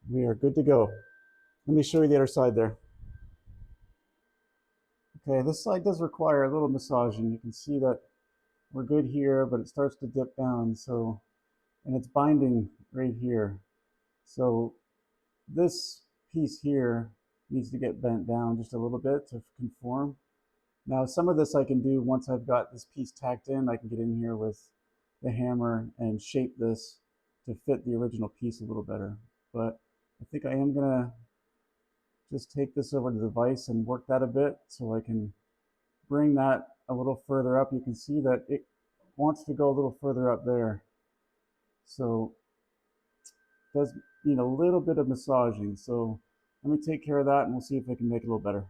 We are good to go. Let me show you the other side there. Okay, this side does require a little massaging. You can see that we're good here, but it starts to dip down. So, and it's binding right here. So this piece here needs to get bent down just a little bit to conform. Now, some of this I can do once I've got this piece tacked in. I can get in here with the hammer and shape this to fit the original piece a little better. But I think I am gonna just take this over to the vise and work that a bit so I can bring that a little further up. You can see that it wants to go a little further up there. So it does need a little bit of massaging. So let me take care of that and we'll see if I can make it a little better.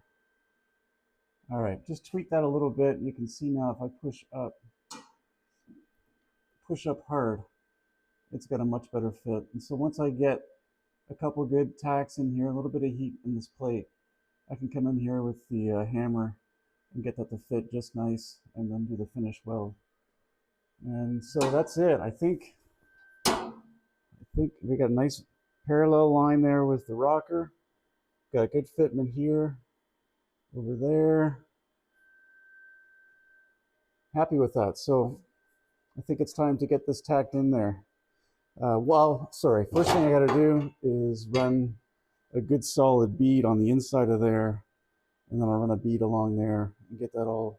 All right, just tweak that a little bit. You can see now if I push up hard, it's got a much better fit. And so once I get a couple good tacks in here, a little bit of heat in this plate, I can come in here with the hammer and get that to fit just nice and then do the finish weld. And so that's it. I think we got a nice parallel line there with the rocker. Got a good fitment here, over there. Happy with that. So I think it's time to get this tacked in there. First thing I got to do is run a good solid bead on the inside of there, and then I'll run a bead along there and get that all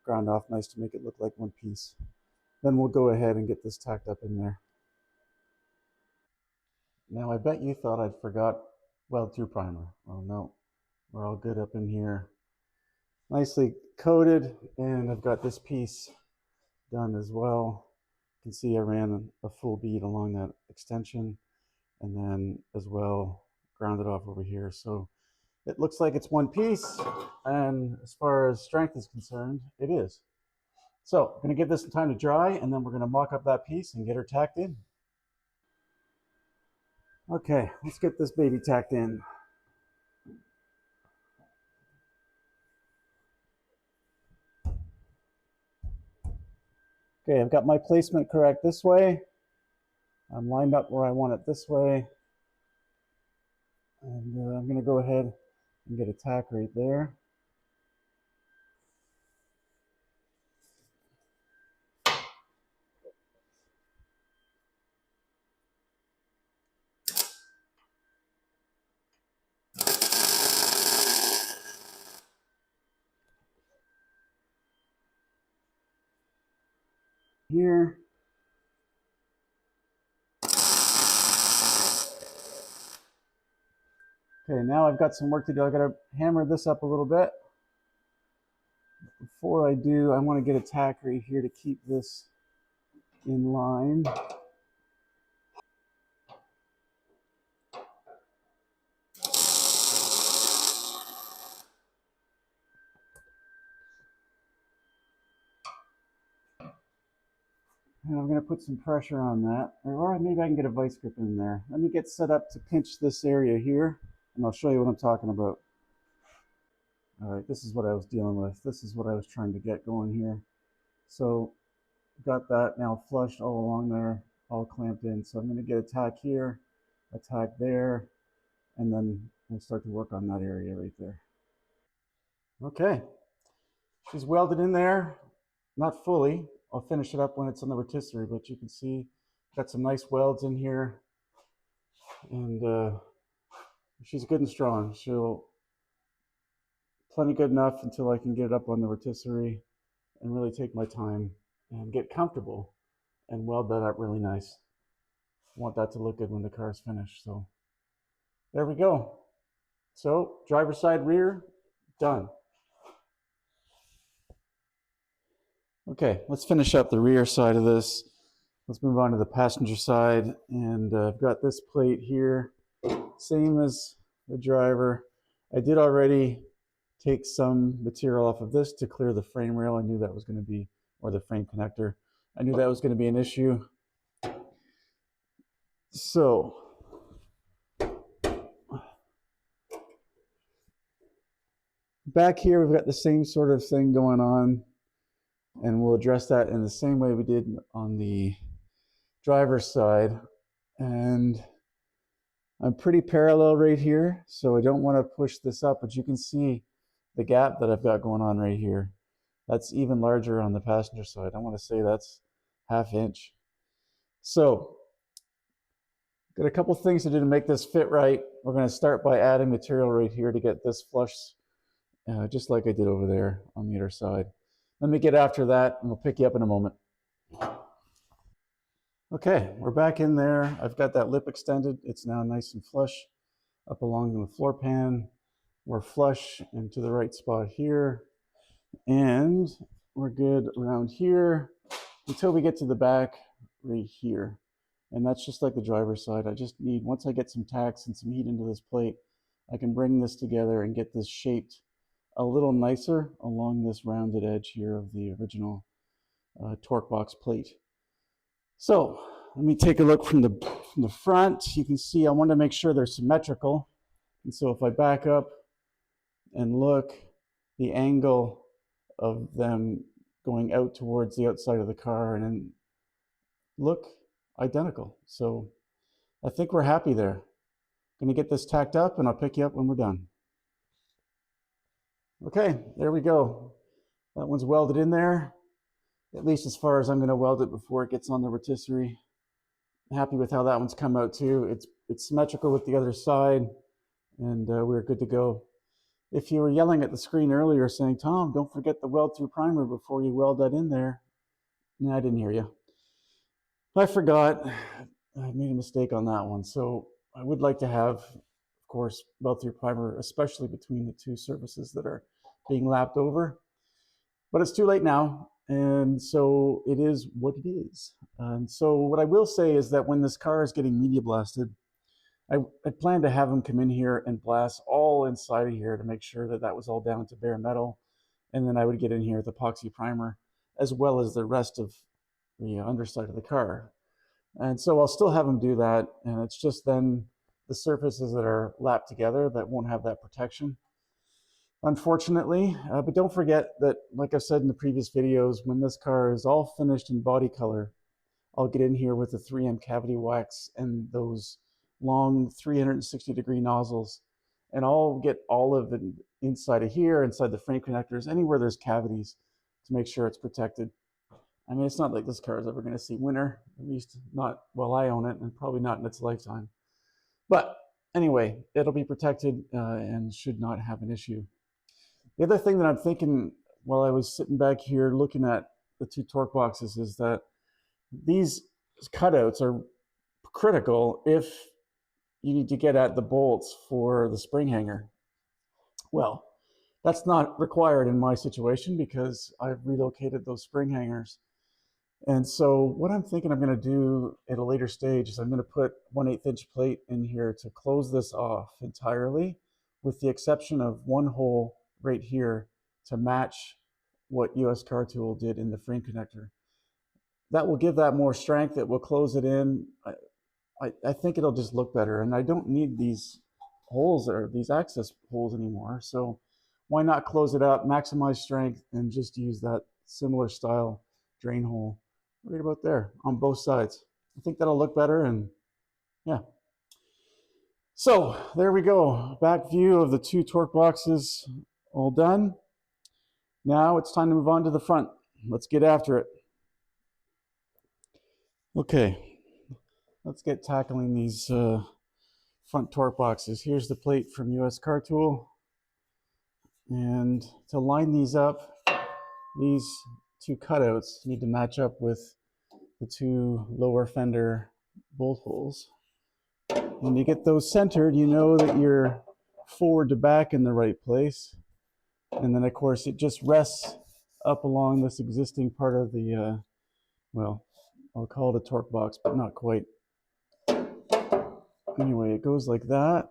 ground off nice to make it look like one piece. Then we'll go ahead and get this tacked up in there. Now I bet you thought I'd forgot weld through primer. Well, no, we're all good up in here. Nicely coated, and I've got this piece done as well. You can see I ran a full bead along that extension and then as well ground it off over here. So it looks like it's one piece, and as far as strength is concerned, it is. So I'm gonna give this some time to dry, and then we're gonna mock up that piece and get her tacked in. Okay, let's get this baby tacked in. Okay, I've got my placement correct this way. I'm lined up where I want it this way. And I'm gonna go ahead and get a tack right there. Here. Okay, now I've got some work to do. I've got to hammer this up a little bit. Before I do, I want to get a tack right here to keep this in line. And I'm going to put some pressure on that. Or maybe I can get a vice grip in there. Let me get set up to pinch this area here, and I'll show you what I'm talking about. All right, this is what I was dealing with. This is what I was trying to get going here. So got that now flushed all along there, all clamped in. So I'm going to get a tack here, a tack there, and then we'll start to work on that area right there. Okay, she's welded in there, not fully. I'll finish it up when it's on the rotisserie, but you can see got some nice welds in here, and she's good and strong. She'll plenty good enough until I can get it up on the rotisserie and really take my time and get comfortable and weld that up really nice. I want that to look good when the car is finished. So there we go. So driver's side, rear, done. Okay, let's finish up the rear side of this. Let's move on to the passenger side. And I've got this plate here, same as the driver. I did already take some material off of this to clear the frame rail. I knew that was going to be, or the frame connector. I knew that was going to be an issue. So back here, we've got the same sort of thing going on, and we'll address that in the same way we did on the driver's side. And I'm pretty parallel right here, so I don't want to push this up, but you can see the gap that I've got going on right here. That's even larger on the passenger side. I want to say that's ½ inch. So got a couple things to do to make this fit right. We're going to start by adding material right here to get this flush, just like I did over there on the other side. Let me get after that, and we'll pick you up in a moment. Okay, we're back in there. I've got that lip extended. It's now nice and flush up along the floor pan. We're flush into the right spot here. And we're good around here until we get to the back right here. And that's just like the driver's side. I just need, once I get some tacks and some heat into this plate, I can bring this together and get this shaped a little nicer along this rounded edge here of the original torque box plate. So let me take a look from the front. You can see I want to make sure they're symmetrical. And so if I back up and look, the angle of them going out towards the outside of the car and then look identical. So I think we're happy there. Gonna get this tacked up and I'll pick you up when we're done. Okay, there we go. That one's welded in there, at least as far as I'm gonna weld it before it gets on the rotisserie. Happy with how that one's come out too. It's symmetrical with the other side, and we're good to go. If you were yelling at the screen earlier saying, Tom, don't forget the weld through primer before you weld that in there. No, I didn't hear you. I forgot. I made a mistake on that one. So I would like to have, of course, weld through primer, especially between the two surfaces that are being lapped over. But it's too late now. And so it is what it is. And so what I will say is that when this car is getting media blasted, I plan to have them come in here and blast all inside of here to make sure that that was all down to bare metal. And then I would get in here with epoxy primer, as well as the rest of the underside of the car. And so I'll still have them do that. And it's just then the surfaces that are lapped together that won't have that protection, unfortunately. But don't forget that, like I've said in the previous videos, when this car is all finished in body color, I'll get in here with the 3M cavity wax and those long 360-degree nozzles, and I'll get all of the inside of here, inside the frame connectors, anywhere there's cavities, to make sure it's protected. I mean, it's not like this car is ever going to see winter, at least not while I own it, and probably not in its lifetime. But anyway, it'll be protected and should not have an issue. The other thing that I'm thinking while I was sitting back here looking at the two torque boxes is that these cutouts are critical if you need to get at the bolts for the spring hanger. Well, that's not required in my situation because I've relocated those spring hangers. And so what I'm thinking I'm going to do at a later stage is I'm going to put 1/8 inch plate in here to close this off entirely, with the exception of one hole right here to match what US Car Tool did in the frame connector. That will give that more strength. It will close it in. I think it'll just look better, and I don't need these holes or these access holes anymore. So why not close it up, maximize strength, and just use that similar style drain hole right about there on both sides. I think that'll look better, and yeah. So there we go. Back view of the two torque boxes all done. Now it's time to move on to the front. Let's get after it. Okay, let's get tackling these front torque boxes. Here's the plate from US Car Tool. And to line these up, these two cutouts need to match up with the two lower fender bolt holes. When you get those centered, you know that you're forward to back in the right place. And then, of course, it just rests up along this existing part of the, well, I'll call it a torque box, but not quite. Anyway, it goes like that.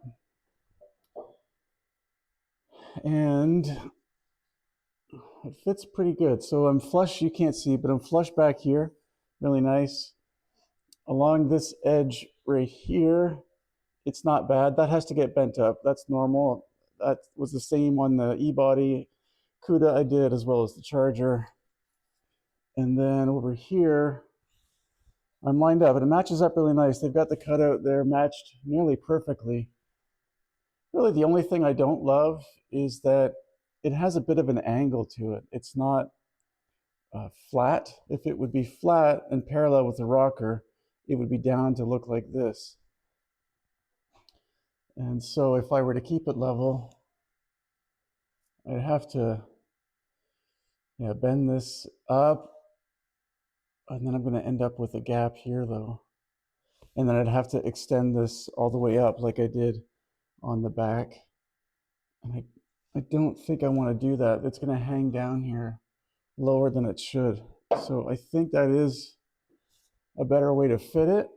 And it fits pretty good. So I'm flush, you can't see, but I'm flush back here. Really nice. Along this edge right here, it's not bad. That has to get bent up. That's normal. That was the same on the E-Body CUDA I did, as well as the Charger. And then over here, I'm lined up, and it matches up really nice. They've got the cutout there matched nearly perfectly. Really, the only thing I don't love is that it has a bit of an angle to it. It's not flat. If it would be flat and parallel with the rocker, it would be down to look like this. And so if I were to keep it level, I'd have to bend this up, and then I'm going to end up with a gap here though. And then I'd have to extend this all the way up like I did on the back. And I don't think I want to do that. It's going to hang down here lower than it should. So I think that is a better way to fit it.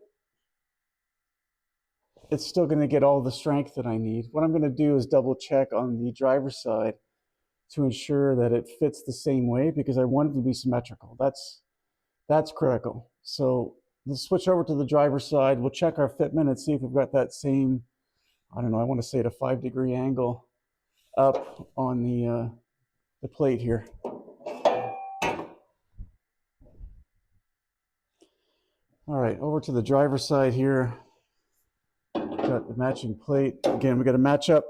It's still going to get all the strength that I need. What I'm going to do is double check on the driver's side to ensure that it fits the same way, because I want it to be symmetrical. That's critical. So let's switch over to the driver's side. We'll check our fitment and see if we've got that same, I don't know, I want to say at a 5-degree angle up on the plate here. All right, over to the driver's side here. Got the matching plate. Again, we got to match up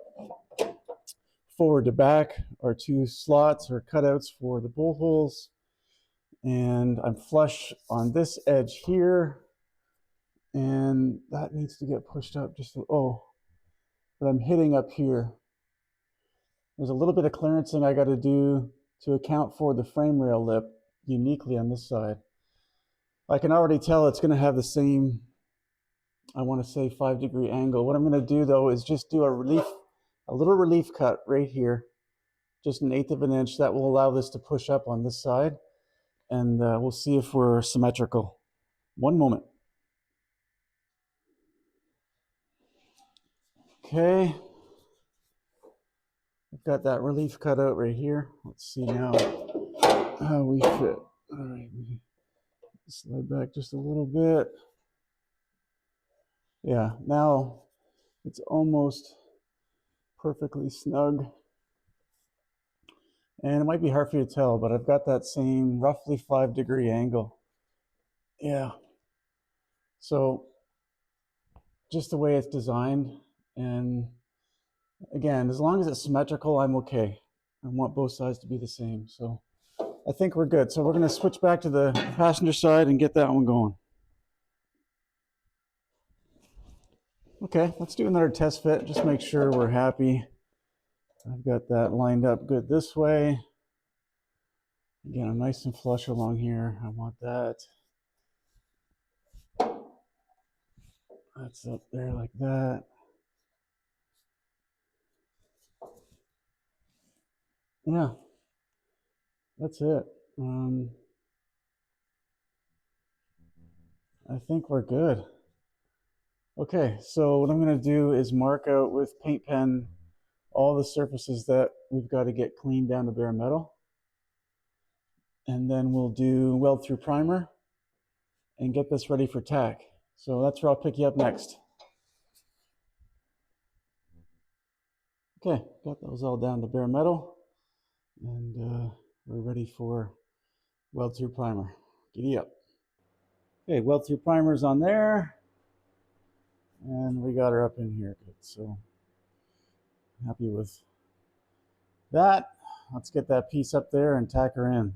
forward to back, our two slots or cutouts for the bolt holes. And I'm flush on this edge here. And that needs to get pushed up just but I'm hitting up here. There's a little bit of clearancing I got to do to account for the frame rail lip uniquely on this side. I can already tell it's going to have the same, I want to say 5-degree angle. What I'm going to do though is just do a little relief cut right here, just 1/8 of an inch. That will allow this to push up on this side, and we'll see if we're symmetrical. One moment. Okay, I've got that relief cut out right here. Let's see now how we fit. All right, slide back just a little bit. Yeah, now it's almost perfectly snug. And it might be hard for you to tell, but I've got that same roughly 5-degree angle. Yeah. So just the way it's designed. And again, as long as it's symmetrical, I'm okay. I want both sides to be the same. So I think we're good. So we're going to switch back to the passenger side and get that one going. Okay, let's do another test fit. Just make sure we're happy. I've got that lined up good this way. Again, I'm nice and flush along here. I want that. That's up there like that. Yeah, that's it. I think we're good. Okay, so what I'm going to do is mark out with paint pen all the surfaces that we've got to get cleaned down to bare metal. And then we'll do weld through primer and get this ready for tack. So that's where I'll pick you up next. Okay, got those all down to bare metal, and we're ready for weld through primer. Giddy up. Okay, weld through primer's on there, and we got her up in here. Good, so happy with that. Let's get that piece up there and tack her in.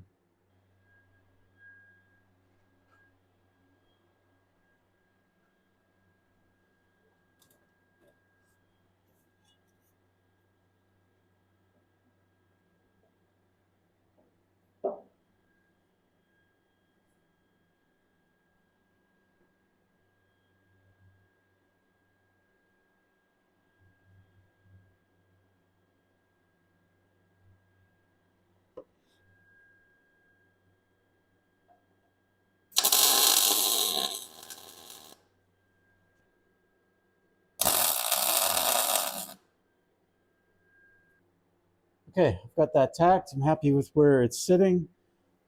Okay, I've got that tacked. I'm happy with where it's sitting.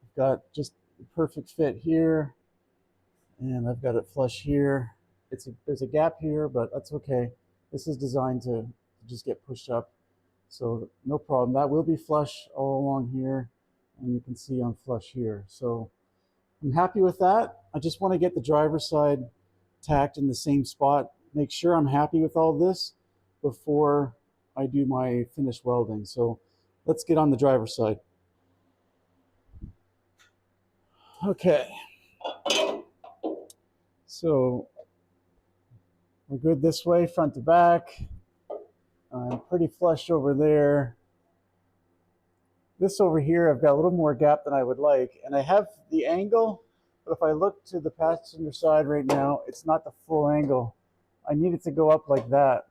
I've got just the perfect fit here, and I've got it flush here. There's a gap here, but that's okay. This is designed to just get pushed up, so no problem. That will be flush all along here, and you can see I'm flush here. So I'm happy with that. I just want to get the driver's side tacked in the same spot. Make sure I'm happy with all this before I do my finished welding. So let's get on the driver's side. Okay, so we're good this way, front to back. I'm pretty flush over there. This over here, I've got a little more gap than I would like, and I have the angle, but if I look to the passenger side right now, it's not the full angle. I need it to go up like that.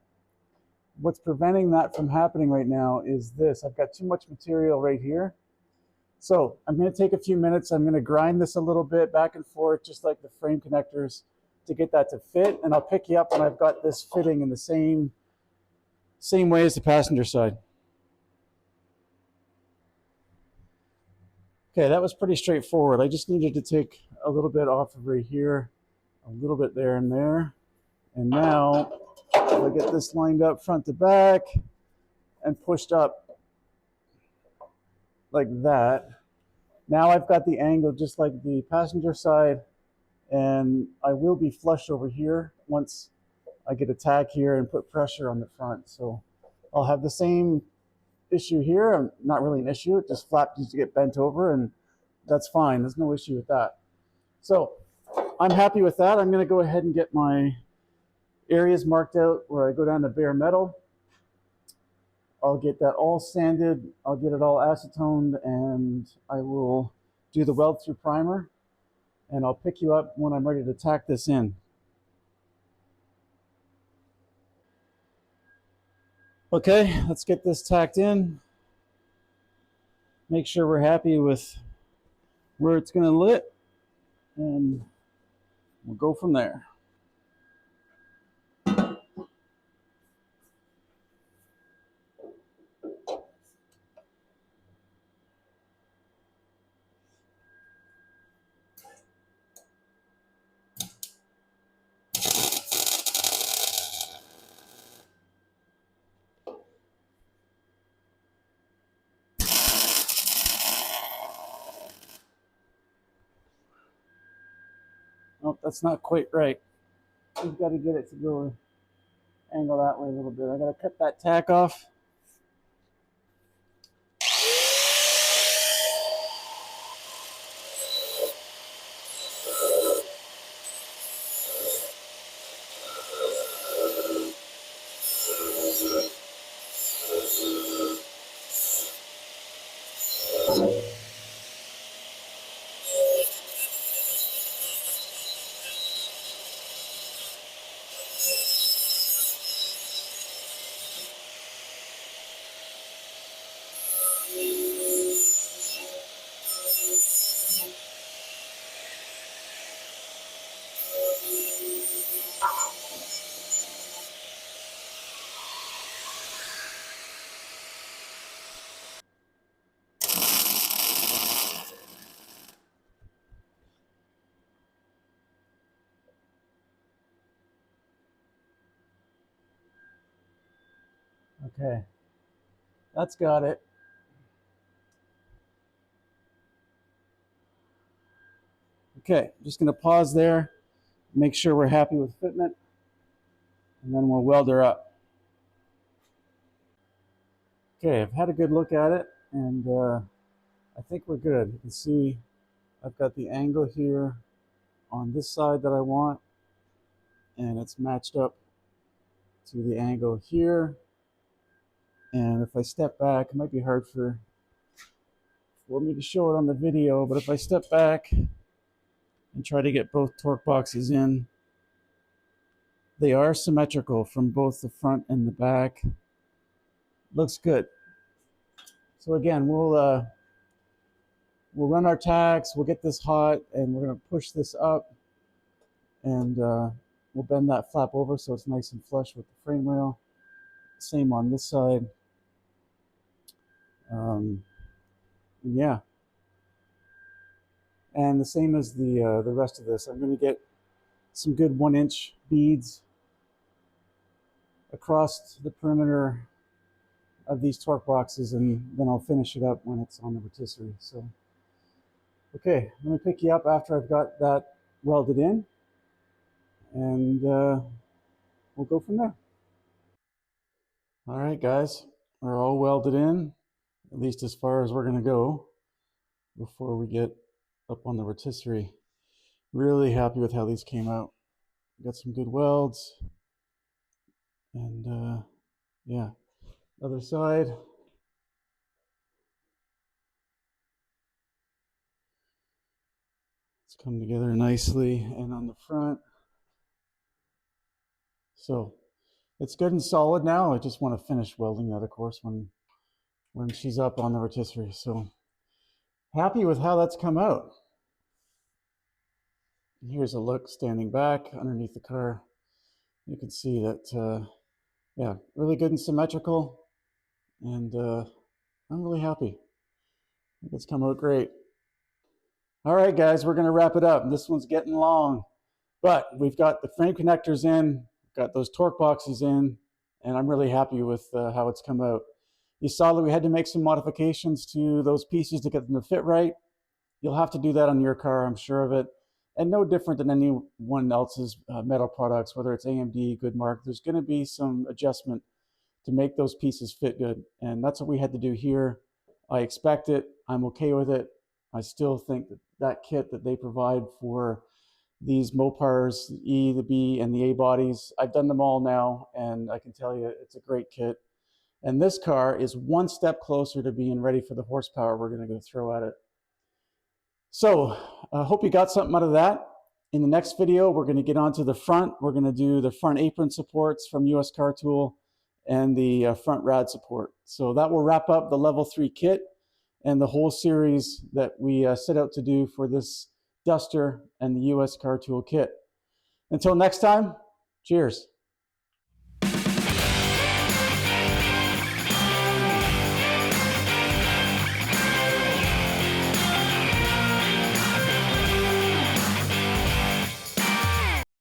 What's preventing that from happening right now is this. I've got too much material right here. So I'm going to take a few minutes. I'm going to grind this a little bit back and forth, just like the frame connectors, to get that to fit. And I'll pick you up when I've got this fitting in the same way as the passenger side. Okay, that was pretty straightforward. I just needed to take a little bit off of right here, a little bit there and there. And now, if I get this lined up front to back and pushed up like that, now I've got the angle just like the passenger side, and I will be flush over here once I get a tack here and put pressure on the front. So I'll have the same issue here. Not really an issue. It just flap needs to get bent over, and that's fine. There's no issue with that. So I'm happy with that. I'm going to go ahead and get my areas marked out where I go down to bare metal. I'll get that all sanded. I'll get it all acetoned, and I will do the weld through primer, and I'll pick you up when I'm ready to tack this in. Okay, let's get this tacked in. Make sure we're happy with where it's going to lit, and we'll go from there. Oh, that's not quite right. We've got to get it to go angle that way a little bit. I got to cut that tack off. Okay, that's got it. Okay, I'm just going to pause there, make sure we're happy with fitment, and then we'll weld her up. Okay, I've had a good look at it, and I think we're good. You can see I've got the angle here on this side that I want, and it's matched up to the angle here. And if I step back, it might be hard for me to show it on the video, but if I step back and try to get both torque boxes in, they are symmetrical from both the front and the back. Looks good. So again, we'll run our tacks, we'll get this hot, and we're going to push this up, and we'll bend that flap over so it's nice and flush with the frame rail. Same on this side. Um, yeah, and the same as the rest of this. I'm going to get some good 1-inch beads across the perimeter of these torque boxes, and then I'll finish it up when it's on the rotisserie. So, okay, I'm going to pick you up after I've got that welded in, and we'll go from there. All right, guys, we're all welded in, at least as far as we're going to go before we get up on the rotisserie. Really happy with how these came out. Got some good welds, and yeah, other side. It's come together nicely, and on the front. So it's good and solid now. I just want to finish welding that, of course, when she's up on the rotisserie. So happy with how that's come out. Here's a look standing back underneath the car. You can see that, yeah, really good and symmetrical, and I'm really happy. I think it's come out great. All right, guys, we're going to wrap it up. This one's getting long, but we've got the frame connectors in, got those torque boxes in, and I'm really happy with how it's come out. You saw that we had to make some modifications to those pieces to get them to fit right. You'll have to do that on your car, I'm sure of it. And no different than anyone else's metal products, whether it's AMD, Goodmark, there's going to be some adjustment to make those pieces fit good. And that's what we had to do here. I expect it. I'm okay with it. I still think that that kit that they provide for these Mopars, the E, the B, and the A bodies, I've done them all now, and I can tell you it's a great kit. And this car is one step closer to being ready for the horsepower we're going to go throw at it. So I hope you got something out of that. In the next video, we're going to get onto the front. We're going to do the front apron supports from US Car Tool and the front rad support. So that will wrap up the level 3 kit and the whole series that we set out to do for this Duster and the US Car Tool kit. Until next time, cheers.